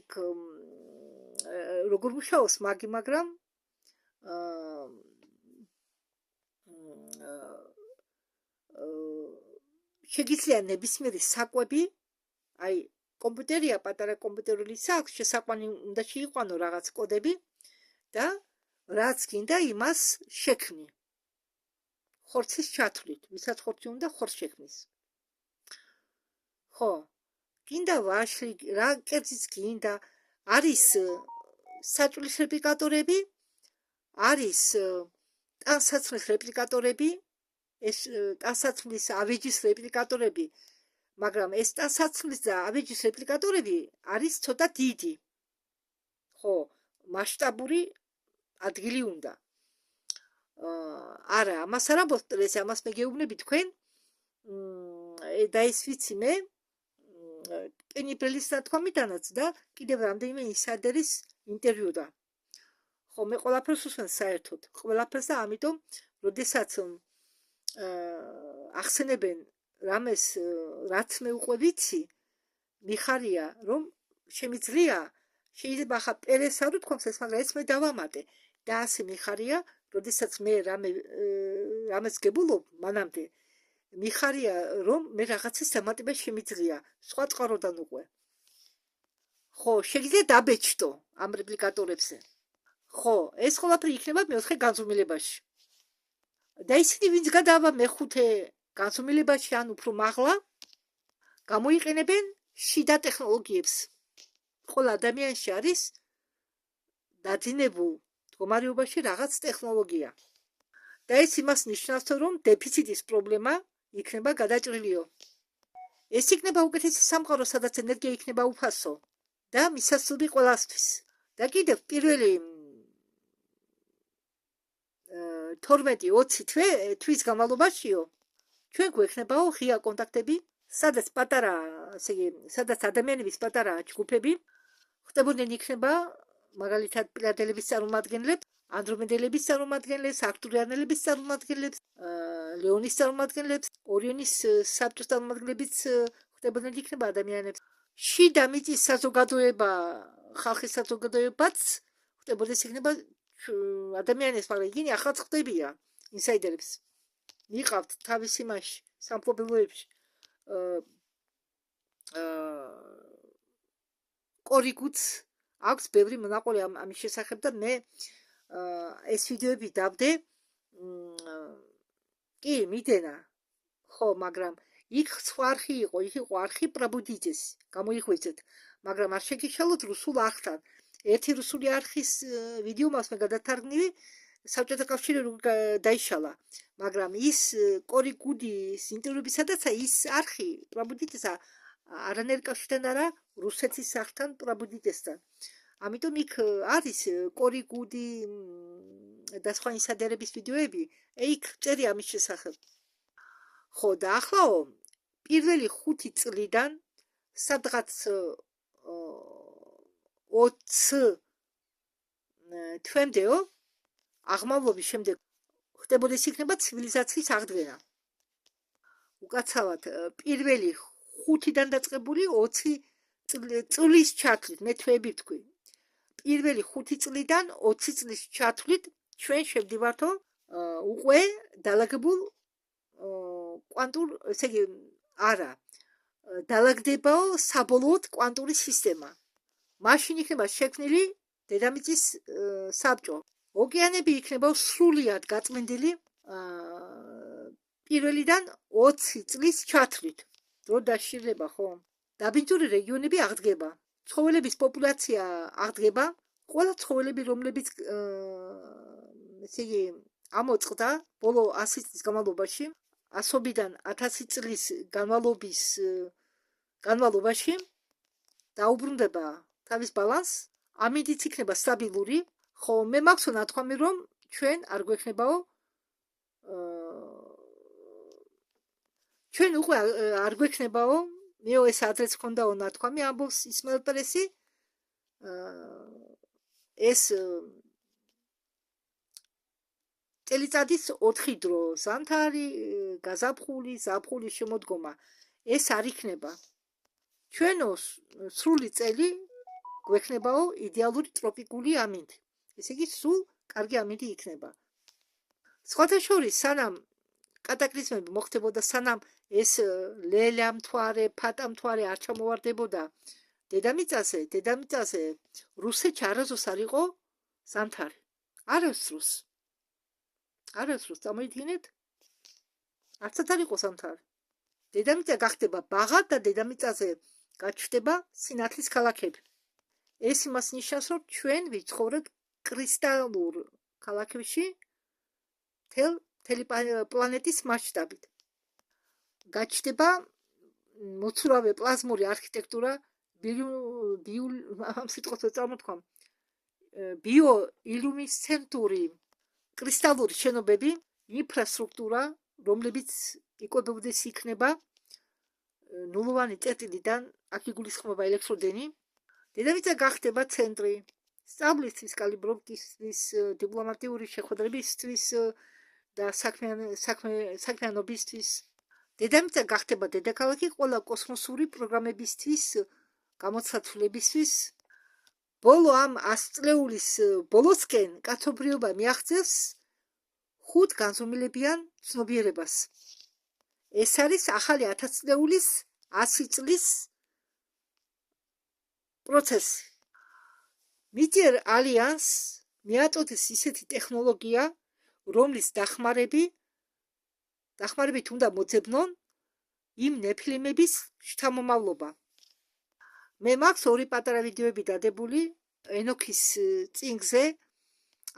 როგორ მუშაობს მაგრამ შეგიძლია ნებისმიერი საკვები, აი კომპიუტერია, პატარა კომპიუტერული საქვს, შესაყვანი უნდა შეიყვანო რაღაც კოდები და რაც გინდა იმას შექმნი. ხორცის ჩათვლით, ვისაც ხორცი უნდა ხორცს შექმნის. ხო, გინდა ვაშლი, რა კერძიც გინდა, არის საჭვლის რეპლიკატორები, არის ტანსაცმლის რეპლიკატორები, ეს ტანსაცმლის ავეჯის რეპლიკატორები, მაგრამ ეს ტანსაცმლის და ავეჯის რეპლიკატორები არის ცოტა დიდი. ხო, მასშტაბური ადგილი უნდა. არა, ამას არ ამბობთ, ამას მე გეუბნები თქვენ და ეს ვიცი მე პენი ბრედლის ნათქვამიდანაც და კიდევ რამდენიმე ინსაიდერის ინტერვიუდან. ხო, მე ყველაფერს უსმენ საერთოდ, ყველაფერს და ამიტომ, როდესაც ახსენებენ რამეს, რაც მე უკვე ვიცი, მიხარია, რომ შემიძლია, შეიძლება ახლა პერეს არ ვთქვამს ეს, მაგრამ ეს მე დავამატე და ასე მიხარია, როდესაც მე რამეს გებულობ მანამდე, მიხარია, რომ მე რაღაცის დამატება შემიძლია, სხვა წყაროდან უკვე. ხო, შეგიძლია დაბეჭდო ამ რეპლიკატორებზე. ხო, ეს ყველაფერი იქნება მეოთხე განზომილებაში. და ისინი ვინც გადავა მეხუთე განზომილებაში ან უფრო მაღლა, გამოიყენებენ შიდა ტექნოლოგიებს. ყველა ადამიანში არის დაძინებულ მდგომარეობაში რაღაც ტექნოლოგია. და ეს იმას ნიშნავს, რომ დეფიციტის პრობლემა იქნება გადაჭრილიო. ეს იქნება უკეთესი სამყარო, სადაც ენერგია იქნება უფასო და მისასვლელი ყველასთვის. და კიდევ პირველი 12-20 თვის განმავლობაშიო ჩვენ გვექნებაო ღია კონტაქტები, სადაც პატარა, ესე იგი, სადაც ადამიანების პატარა ჯგუფები ხდებოდნენ იქნება მაგალითად პილადელების წარმომადგენლებს, ანდრომედელების წარმომადგენლებს, არტურიანელების წარმომადგენლებს, ლეონის წარმომადგენლებს, ორიონის საბჭოს წარმომადგენლებიც ხდებოდნენ იქნება ადამიანებს. შიდა მიწის საზოგადოება, ხალხის საზოგადოებაც ხდებოდეს იქნება ადამიანებს, მაგრამ იგინი ახლაც ხდებია ინსაიდერებს. მიყავთ თავის იმაში, სამფლობელოებში კორიგუც აქვს ბევრი მონაყოლი ამის შესახებ და მე ეს ვიდეოები დავდე კი მიდენა ხო მაგრამ იქ სხვა არხი იყო იქ იყო არხი პრაბუდიძეს გამოიღვიძეთ მაგრამ არ შეგიშალოთ რუსულ არხთან ერთი რუსული არხის ვიდეო მას მე გადათარგმნივი საბჭოთა კავშირი დაიშალა მაგრამ ის კორიგუდის ინტერვიუებისადაც ის არხი პრაბუდიძესა არანაირ კავშირთან არა რუსეთის არხთან პრაბუდიძესთან ამიტომ იქ არის კორიგუდი და სხვა ინსაიდერების ვიდეოები იქ წერია ამის შესახებ ხო და ახლაო პირველი 5 წლიდან სადღაც 20 თვემდეო აღმავლობის შემდეგ ხდებოდეს იქნება ცივილიზაციის აღდგენა უკაცრავად პირველი 5-დან დაწყებული 20 წლის ჩათვლით მე თვეები ვთქვი პირველი 5 წლიდან 20 წლის ჩათვლით ჩვენ შევდივართო უკვე დალაგებულ კვანტურ ესე იგი არა დალაგდებაო საბოლოოდ კვანტური სისტემა მაშინ იქნება შექმნილი დედამიწის საბჭო ოკეანები იქნება სრულიად გაწმენდილი პირველიდან 20 წლის ჩათვლით რო დაშინება ხო დაბინძური რეგიონები აღდგება ცხოველების პოპულაცია აღდგება ყველა ცხოველები რომლებიც ესე იგი ამოწყდა ბოლო 100 წლის განმავლობაში 100-დან 1000 წლის განმავლობაში დაუბრუნდება თავის ბალანსს ამით იქნება სტაბილური ხო მე მაქვს ნათქვამი რომ ჩვენ არ გვექნებაო ჩვენ უკვე არ გვექნებაო მეო ეს ადრეც ქონდაო ნათქვამი ამბობს ისმაილ პერესი ეს წელიწადის 4 დრო ზამთარი გაზაფხული ზაფხულის შემოდგომა ეს არ იქნება ჩვენო სრული წელი გვექნებაო იდეალური ტროპიკული ამინდი ესე იგი სულ კარგი ამინდი იქნება სხვათა შორის სანამ კატაკლიზმები მოხდებოდა სანამ ეს ლელა მთვარე ფატა მთვარე არ ჩამოვარდებოდა დედამიწაზე რუსეთში არასდროს არ იყო ზამთარი არასდროს წამოიდგინეთ არცად არ იყო ზამთარი დედამიწა გახდება ბაღად და დედამიწაზე გაჩნდება სინათლის ქალაქები ეს იმას ნიშნავს რომ ჩვენ ვიცხოვრობთ კრისტალურ ქალაქებში მთელი პლანეტის მასშტაბით გაჩნდება მოცურავე პლაზმური არქიტექტურა ბიოილუმინესცენტური კრისტალური შენობები ინფრასტრუქტურა რომლებიც იკვებებოდეს იქნება ნულოვანი წერტილიდან აქ იგულისხმება ელექტროდენი დედამიწა გახდება ცენტრი სწავლისთვის კალიბრობისთვის დიპლომატიური შეხვედრებისთვის და საქმიანობისთვის დედამიწა გახდება დედაქალაქი ყველა კოსმოსური პროგრამებისთვის გამოცდილებისთვის ბოლო ამ 100 წლეულის ბოლოსკენ კაცობრიობა მიაღწევს 5 განზომილებიან ცნობიერებას ეს არის ახალი 1000 წლეულის 100 წლის პროცესი მიჯერ ალიანს მიაწოდეს ისეთი ტექნოლოგია რომლის დახმარებით უნდა მოძებნონ იმ ნეფილიმების შთამომავლობა მე მაქვს 2 პატარა ვიდეოები დადებული ენოქის წიგნზე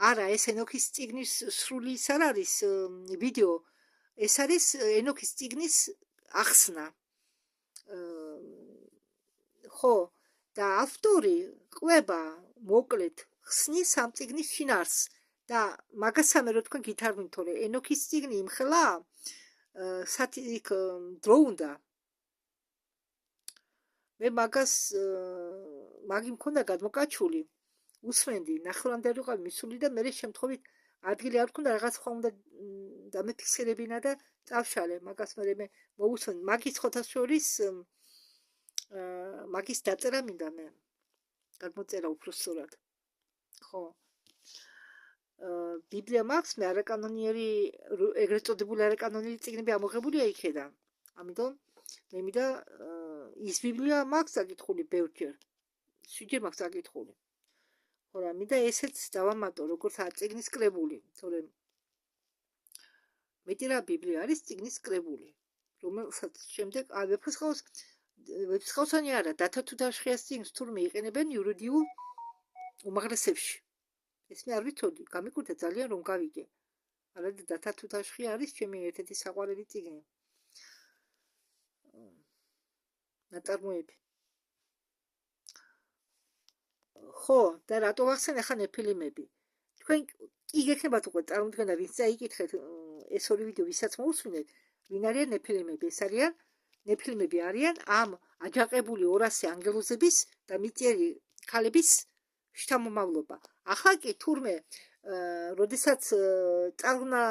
არა ეს ენოქის წიგნის სრული ის არ არის ვიდეო ეს არის ენოქის წიგნის ახსნა ხო და ავტორი ყვება მოკლედ ხსნის ამ წიგნის შინაარსს და მაგასამე რო თქვენ გითარგმნით თორე ენოქის წიგნი იმხელა სათიკ დრო უნდა მე მაგი მქონდა გადმოკაჩული უსმენდი ნახევარდარი ვიყავი მისული და მე შემთხვევით ადგილი არ მქონდა რაღაც სხვა უნდა დამეფიქსირებინა და წავშალე მაგას მე მოусვენ მაგის ხოთას შორის მაგის დაწერა მინდა მე გადმოწერა უფრო სწორად ხო ბიბლია მაქვს, მე არაკანონიერი, ეგრეთ წოდებული არაკანონიერი წიგნები ამოღებულია იქედან. ამიტომ მე მინდა ის ბიბლია მაქვს საკითხული ბევრჯერ. 7-ჯერ მაქვს საკითხული. ხო რა, მინდა ესეც დავამატო, როგორც წიგნის კრებული, თორემ მეტი რა ბიბლია არის წიგნის კრებული, რომელსაც შემდეგ ვეფხისტყაოსანი არა, დათა თუთაშხიას წიგნს თურმე იყენებენ იურიდიულ უმაღლესებში. ეს მე არ ვიცოდი, გამიკვირდა ძალიან რომ გავიგე. არა დათა თუთაშხია არის ჩემი ერთ-ერთი საყვარელი წიგნი. ნაწარმოები. ხო, და რატო ვახსენე ხან ფილმები? თქვენ კი გექნებათ უკვე წარმოდგენა, ვინც წაიკითხეთ ეს ორი ვიდეო, ვისაც მოусვინეთ, ვინ არიან ნეფილიმები? ეს არიან ნეფილიმები არიან ამ აჯანყებული 200 ანგელოზების და მიწიერი ქალების შთამომავლობა. ახლა კი თურმე როდესაც წარღვნა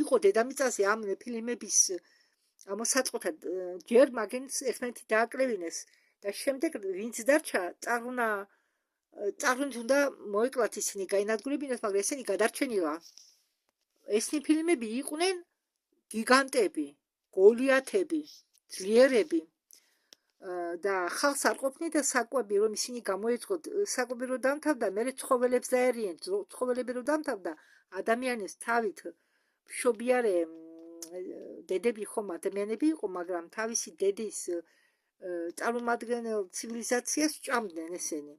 იყო დედამიწაზე ამ ნეფილიმების ამოსაწყოთა ჯერ მაგენს ერთმანეთი დააკრევინეს და შემდეგ ვინც დარჩა წარღვნით უნდა მოეკლათ ისინი გაინადგურებინათ, მაგრამ ესენი გადარჩენილა. ეს ნეფილიმები იყვნენ გიგანტები, გოლიათები, ძლიერები და ხალხს არ ყოფნიდა საკვები, რომ ისინი გამოეწყოთ, საკვები რომ დამთავრდა, მერე ცხოველებს დაერიენ, ცხოველები რომ დამთავრდა, ადამიანის თავით მშობიარე დედები ხომ ადამიანები იყო, მაგრამ თავისი დედის წარმომადგენელ ცივილიზაციას ჭამდნენ ესენი.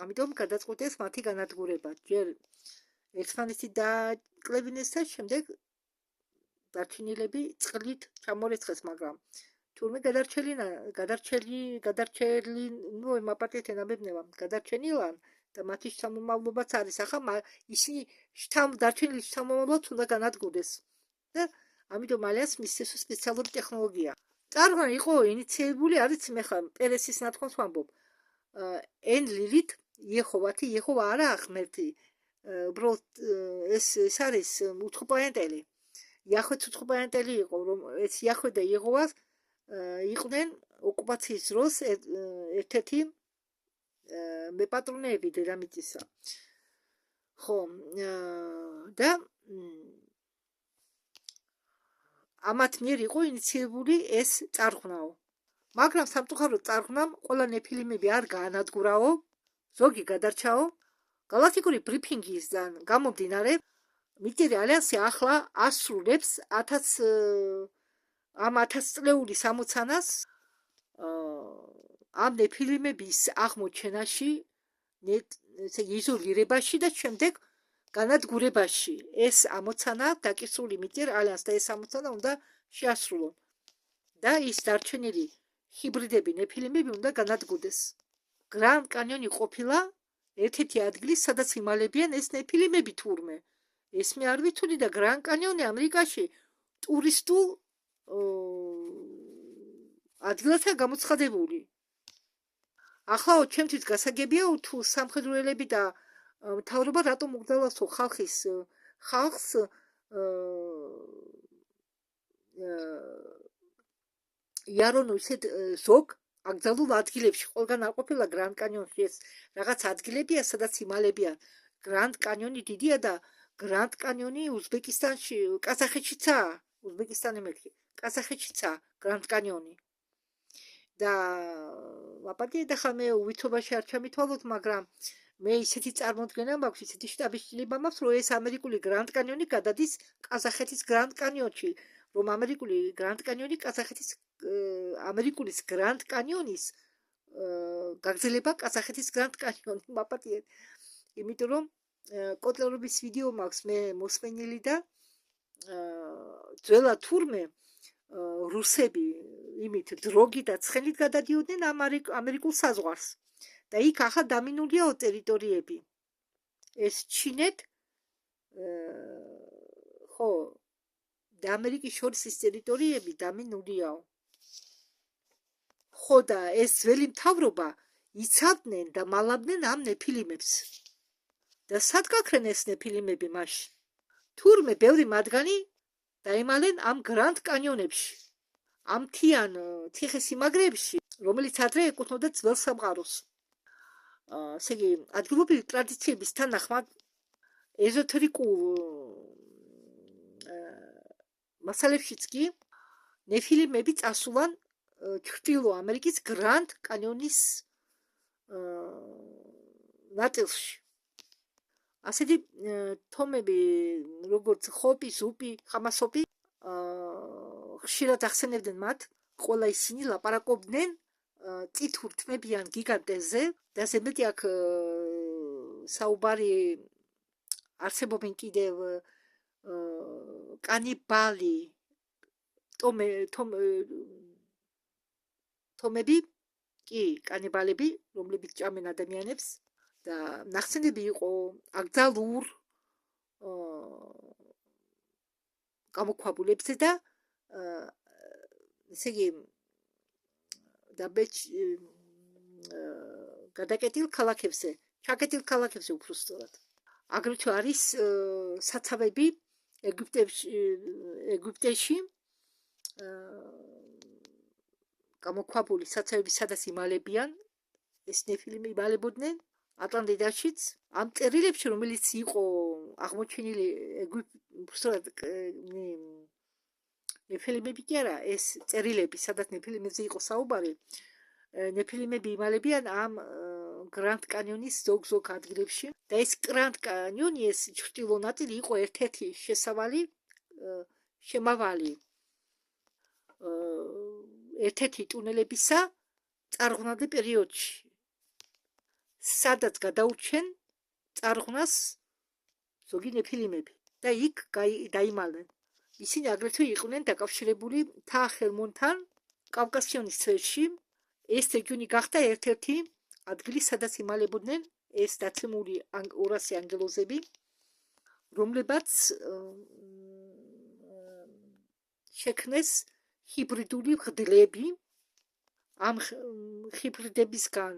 ამიტომ გადაწყვეტეს მათი განადგურება. ჯერ ერთმანეთი დააკლებინეს და შემდეგ დარჩენილები წყლით ჩამორეცხეს, მაგრამ თურმე გადარჩენილან და მათი შთამომავლობაც არის. ახლა ისინი დარჩენილი შთამომავლობაც უნდა განადგურდეს. და ამიტომ ალიანს მისცეს სპეციალური ტექნოლოგია. წარღვნა იყო ინიციირებული, არის მე ხა პერესის ნათქვამს ვამბობ. ენლილით იეჰოვა არა ღმერთი. უბრალოდ ეს არის უცხოპლანეტელი. იახვეც უცხოპლანეტელი იყო, რომ ეს იახვე და იეჰოვა იყვნენ ოკუპაციის დროს ერთ-ერთი მეპატრონეები დედამიწისა. ხო, და ამათ მიერ იყო ინიციირებული ეს წარღვნაო. მაგრამ სამწუხაროდ წარღვნამ ყველა ნეფილიმები არ გაანადგურაო, ზოგი გადარჩაო. გალაქტიკური ბრიფინგისგან გამომდინარე, მიწიერი ალიანსი ახლა ასრულებს 1000 წლეულის ამოცანას ამ ნეფილიმების აღმოჩენაში, ესე იზოლირებაში და შემდეგ განადგურებაში. ეს ამოცანა დაკისრული მიწიერ ალიანსს და ეს ამოცანა უნდა შეასრულონ და ის დარჩენილი ჰიბრიდები ნეფილიმები უნდა განადგურდეს. გრანდ კანიონი ყოფილა ერთ-ერთი ადგილი, სადაც იმალებიან ეს ნეფილიმები თურმე. ეს მე არ ვიცოდი და გრანდ კანიონი ამერიკაში ტურისტულ ადგილათაა გამოცხადებული. ახლა ჩემთვის გასაგებია თუ სამხედროელები და მთავრობა რატომ უგდალასო ხალხს იარონო ისეთ ზოგ აკრძალულ ადგილებში, ყველგან არ ყოფილა გრანდ კანიონში, ეს რაღაც ადგილებია, სადაც იმალებიან. გრანდ კანიონი დიდია და გრანდ კანიონი უზბეკისტანში, ყაზახეთშიცაა, უზბეკისტანი მეთქი, ყაზახეთშიცაა გრანდ კანიონი. და ვაპატიე და ხა მე უვითრობაში არ ჩამითვალოთ, მაგრამ მე ისეთი წარმოდგენა მაქვს, ისეთი შტაბის-შტილება მაქვს, რომ ეს ამერიკული გრანდ კანიონი გადადის ყაზახეთის გრანდ კანიონში, რომ ამერიკული გრანდ კანიონი ყაზახეთის ამერიკულის გრანდ კანიონის გაგრძელება ყაზახეთის გრანდ კანიონი ვაპატიეთ. იმიტომ რომ კოტლერობის ვიდეო მაქვს მე მოსმენილი და ძველად თურმე რუსები იმით დროგი და ცხენით გადადიოდნენ ამერიკულ საზღვარს და იქ ახლა დამინულია ტერიტორიები. ეს ჩინეთ ხო და ამერიკის შორის ის ტერიტორიები დამინულიაო. ხო და ეს ძველი მთავრობა იცავდნენ და მალავდნენ ამ ნეფილიმებს. და სად გაქრენ ეს ნეფილიმები მაშინ? თურმე ბევრი მათგანი დაემალენ ამ გრანდ კანიონებში, ამ თიხესიმაგრეებში, რომელიც ადრე ეკუთვნოდა ძველ სამყაროს. ესე იგი, ადგილობრივი ტრადიციების თანახმად ეზოთერიკულ მასალებშიც კი ნეფილიმები წასულან ჩრდილო ამერიკის გრანდ კანიონის ნაწილში. ასეთი თომები, როგორც ხოპი, ზუპი, ხამასოპი, ხშირად ახსენებდნენ მათ, ყველა ისინი ლაპარაკობდნენ წითურ თმებიან გიგანტებზე და ასე მეტი აქ საუბარი არსებობენ კიდევ კანიბალი თომები კი კანიბალები, რომლებიც ჭამენ ადამიანებს და ნახსენები იყო აკრძალურ გამოქვაბულებზე და ესე იგი გადაკეტილ ქალაქებზე, ჩაკეტილ ქალაქებზე უფრო სწორად. აგრეთვე არის საცავები ეგვიპტეში გამოქვაბული საცავები, სადაც იმალებიან, ეს ნეფილიმი იმალებოდნენ ატლანტიდაშიც. ამ წერილებში, რომელიც იყო აღმოჩენილი უბრალოდ ნეფილიმები კი არა, ეს წერილები, სადაც ნეფილიმებზე იყო საუბარი, ნეფილიმები იმალებიან ამ გრანდ კანიონის ზოგ-ზოგ ადგილებში და ეს გრანდ კანიონი, ეს ჩრდილო ნაწილი იყო ერთ-ერთი შემავალი ერთ-ერთი ტუნელებისა წარღვნამდე პერიოდში, სადაც გადაურჩენ წარღვნას ზოგი ნეფილიმები და იქ დაიმალნენ. ისინი აგრეთვე იყვნენ დაკავშირებული მთა ხერმონთან კავკასიონის წვერში. ეს რეგიონი გახდა ერთ-ერთი ადგილი, სადაც იმალებოდნენ ეს დაცემული 200 ანგელოზები, რომლებაც შექმნეს ჰიბრიდული ღდლები. ამ ჰიბრიდებისგან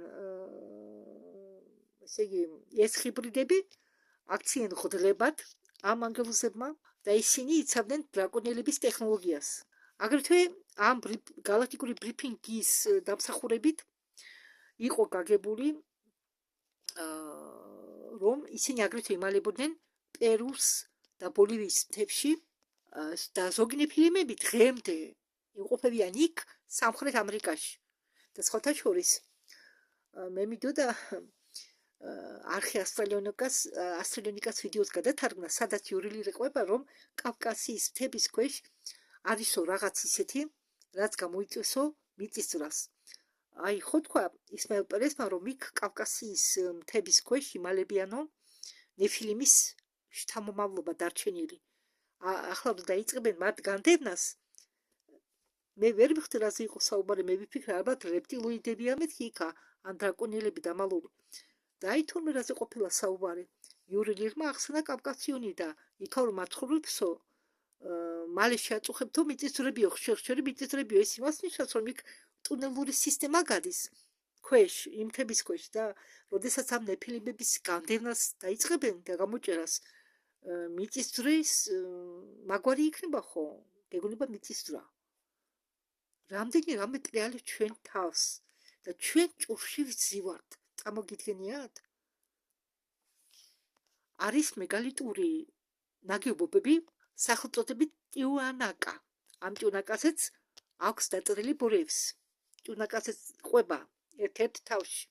ესე იგი, ეს ჰიბრიდები აქციან ღდლებად ამ ანგელოზებმა და ისინი იცავდნენ დრაკონელების ტექნოლოგიას. აგრეთვე ამ გალაქტიკური ბრიფინგის დამსახურებით იყო გაგებული, რომ ისინი აგრეთვე იმალებოდნენ პერუს და ბოლივიის მთებში და ზოგი ნეფილიმები დღემდე იმყოფებიან იქ სამხრეთ ამერიკაში. და სხვათა შორის მე მინდოდა არხი ასტრონიკას ვიდეოს გადათარგმნა, სადაც იურილი ყვება, რომ კავკასიის მთების ქვეშ არისო რაღაც ისეთი, რაც გამოიწვიოსო მიწისძვრას. აი, ხო თქვა ისმაილ პერესმა, რომ იქ კავკასიის მთების ქვეშ იმალებიანო ნეფილიმის შთამომავლობა დარჩენილი. ახლა დაიწყებენ მათ განდევნას. მე ვერ მიხდი რაზე იყო საუბარი, მე ვიფიქრე ალბათ რეპტილოიდებია მეთქი იქა, ან დრაკონელები დამალული. და აი თორმე რაზე ყოფილა საუბარი. იურილი ღმა ახსნა კავკასიონი და იქა რომ აცხოვრებსო, მალე შეაწუხებთო მიწისძვრებიო, ხშირ მიწისძვრებიო, ეს იმას ნიშნავს, რომ იქ ტუნელური სისტემა გადის ქვეშ, იმ მთების ქვეშ და როდესაც ამ ნეფილიმების განდევნას დაიწყებენ და გამოჭერას, მიწისძვრის მაგვარი იქნება ხო? გეგონება მიწისძვრა. რამდენი ტრიალი ჩვენ თავს და ჩვენ ჭურში ვზივართ, წარმოგიდგენიათ? არის მეგალიტური ნაგებობები სახელწოდებით ტიუანაკა. ამ ტიუანაკაზეც აქვს დაწერილი ბურების. ტიუანაკაზეც ყვება ერთ-ერთ თავში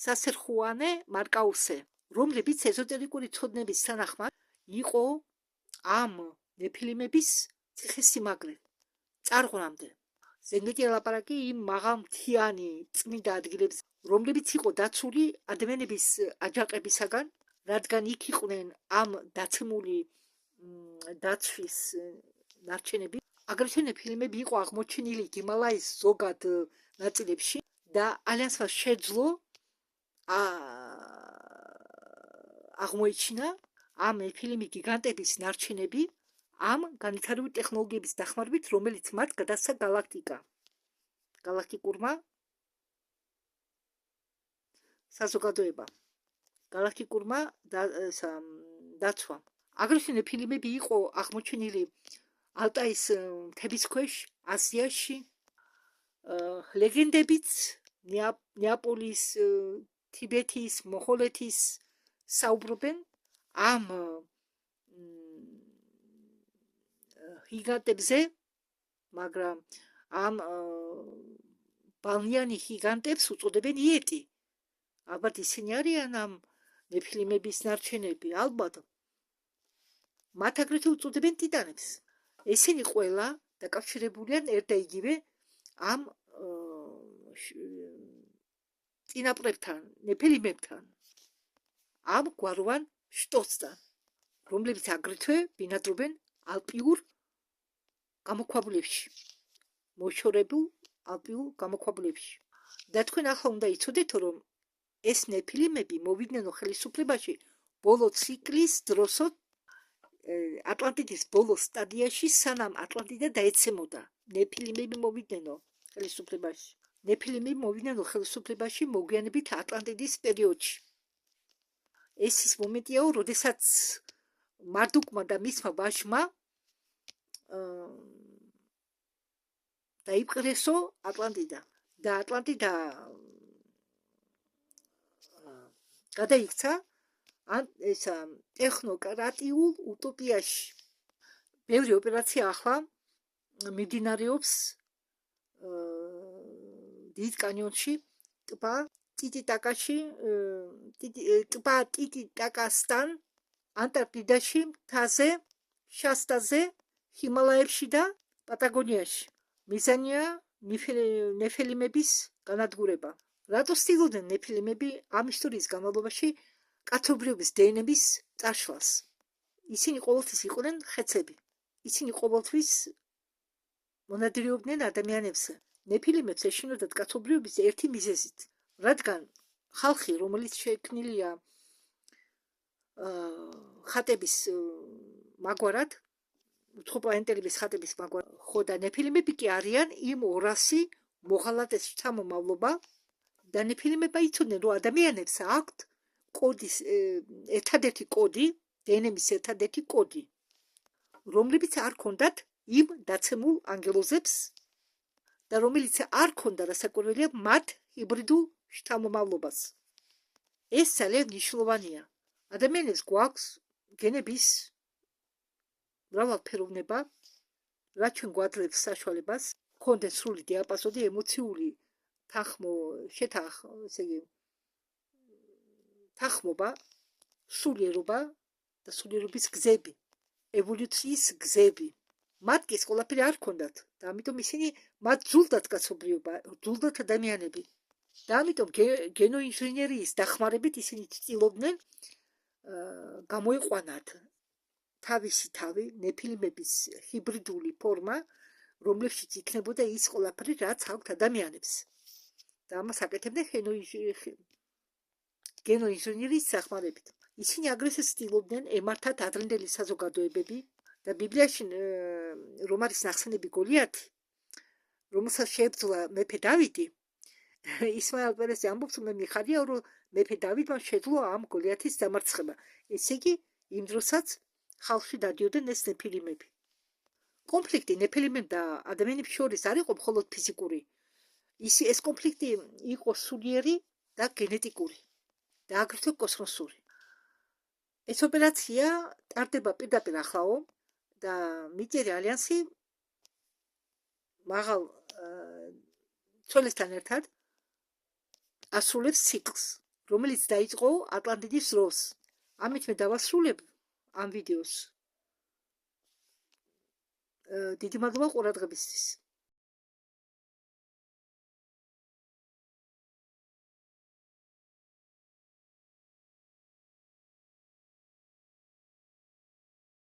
სასერხუანე მარკაუსე, რომლებიც ეზოტერიკური ცოდნების თანახმად იყო ამ ნეფილიმების ციხესიმაგრე წარღვნამდე. ზედმეტი ლაპარაკი იმ მაღალმთიანი წმინდა ადგილებზე, რომლებიც იყო დაცული ადამიანების აჯანყებისაგან, რადგან იქ იყვნენ ამ დაცემული დაცვის ნარჩენები. აგრეთვე ნეფილიმები იყო აღმოჩენილი ჰიმალაის ზოგად ნაწილებში და ალიანსმა შეძლო აღმოიჩინა ამ ნეფილიმი გიგანტების ნარჩენები ამ განვითარებული ტექნოლოგიების დახმარებით, რომელიც მათ გადასცა გალაქტიკურმა საზოგადოება, გალაქტიკურმა დაცვამ. აგრეთვე ნეფილიმები იყო აღმოჩენილი ალტაის მთების ქვეშ, აზიაში, ლეგენდებიც ნეაპოლის, თიბეთის, მონღოლეთის საუბრობენ ამ გიგანტებზე, მაგრამ ამ ბალნიანი გიგანტებს უწოდებენ იეტი. ალბათ ისინი არიან ამ ნეფილიმების ნარჩენები, ალბათ. მათ აგრეთვე უწოდებენ ტიტანებს. ესენი ყველა დაკავშირებულია ერთ და იგივე ამ წინაპრებთან, ნეფილიმებთან, ამ გვაროვან შტოცთან, რომლებიც აგრეთვე ბინადრობენ ალპიურ გამოქვაბულებში, მოშორებულ ალპიურ გამოქვაბულებში. და თქვენ ახლა უნდა იცოდეთ, რომ ეს ნეფილიმები მოვიდნენ ხელისუფლებაში ბოლო ციკლის დროსოთ, ატლანტიდის ბოლო სტადიაში, სანამ ატლანტიდა დაეცემოდა. ნეფილიმები მოვიდნენ ხელისუფლებაში. ნეფილიმები მოვიდნენ ხელისუფლებაში მოგვიანებით ატლანტიდის პერიოდში. ეს ის მომენტია, როდესაც მარდუკმა და მისმა ვაჟმა დაიპყრესო ატლანტიდა და ატლანტიდა გადაიქცა ესა ტექნოკრატიულ უტოპიაში. ბევრი ოპერაცია ახლა მიმდინარეობს დიდ კანიონში, ტბა ტიტიკაკაში, ტბა ტიტიკაკასთან, ანტარქტიდაში, მთაზე, შასტაზე, ჰიმალაებში და პატაგონიაში. მიზანია ნეფილიმების განადგურება. რატო ცდილობდნენ ნეფილიმები ამ ისტორიის განმავლობაში კაცობრიობის დნმ-ის წაშლას? ისინი ყოველთვის იყვნენ ხეცები. ისინი ყოველთვის მონადირეობდნენ ადამიანებზე. ნეფილიმებს ეშინოდათ კაცობრიობის ერთი მიზეზით, რადგან ხალხი, რომელიც შექმნილია ხატების მაგვარად, უცხოპლანეტელების ხატების მაგვარად, ხო და ნეფილიმები კი არიან იმ 200 მოღალატეს შთამომავლობა და ნეფილიმებმა იცოდნენ, რომ ადამიანებს აქვთ კოდის ერთადერთი კოდი, დნმ-ის ერთადერთი კოდი, რომლებიც არ ჰქონდათ იმ დაცემულ ანგელოზებს და რომელიც არ ჰქონდა რასაკვირველია მათ ჰიბრიდულ შთამომავლობას. ეს ძალიან მნიშვნელოვანია. ადამიანებს გვაქვს გენების მრავალფეროვნება, რაც ჩვენ გვაძლევს საშუალებას ჰქონდეს სრული დიაპაზონი, ემოციული თანხმობა, სულიერობა და სულიერობის გზები, ევოლუციის გზები. მათ კი ეს ყველაფერი არ ჰქონდათ და ამიტომ ისინი მათ ძულდათ კაცობრიობა, ძულდათ ადამიანები. და ამიტომ გენოინჟინერიის დახმარებით ისინი ცდილობდნენ გამოიყვანათ თავისი თავი, ნეფილიმების ჰიბრიდული ფორმა, რომლებშიც იქნებოდა ის ყველაფერი, რაც აქვთ ადამიანებს. და ამას აკეთებდნენ გენოინჟინერიის დახმარებით. ისინი აგრეთვე ცდილობდნენ ემართათ ადრინდელი საზოგადოებები და ბიბლიაში რომ არის ნახსენები გოლიათი, რომელსაც შეებრძოლა მეფე დავიდი, ისმაილ პერესი ამბობს, რომ მე მიხარია, რომ მეფე დავიდმა შეძლო ამ გოლიათის დამარცხება. ესე იგი, იმ დროსაც ხალხში დადიოდნენ ეს ნეფილიმები. კონფლიქტი ნეფილიმებთან და ადამიანებს შორის არ იყო მხოლოდ ფიზიკური. ეს კონფლიქტი იყო სულიერი და გენეტიკური და აგრეთვე კოსმოსური. ეს ოპერაცია ტარდება პირდაპირ ახლაო და მიწიერი ალიანსი მაღალ ცოლესთან ერთად ასრულებს ციკლს, რომელიც დაიწყო ატლანტიდის დროს. ამით მე დავასრულებ ამ ვიდეოს. დიდი მადლობა ყურადღებისთვის.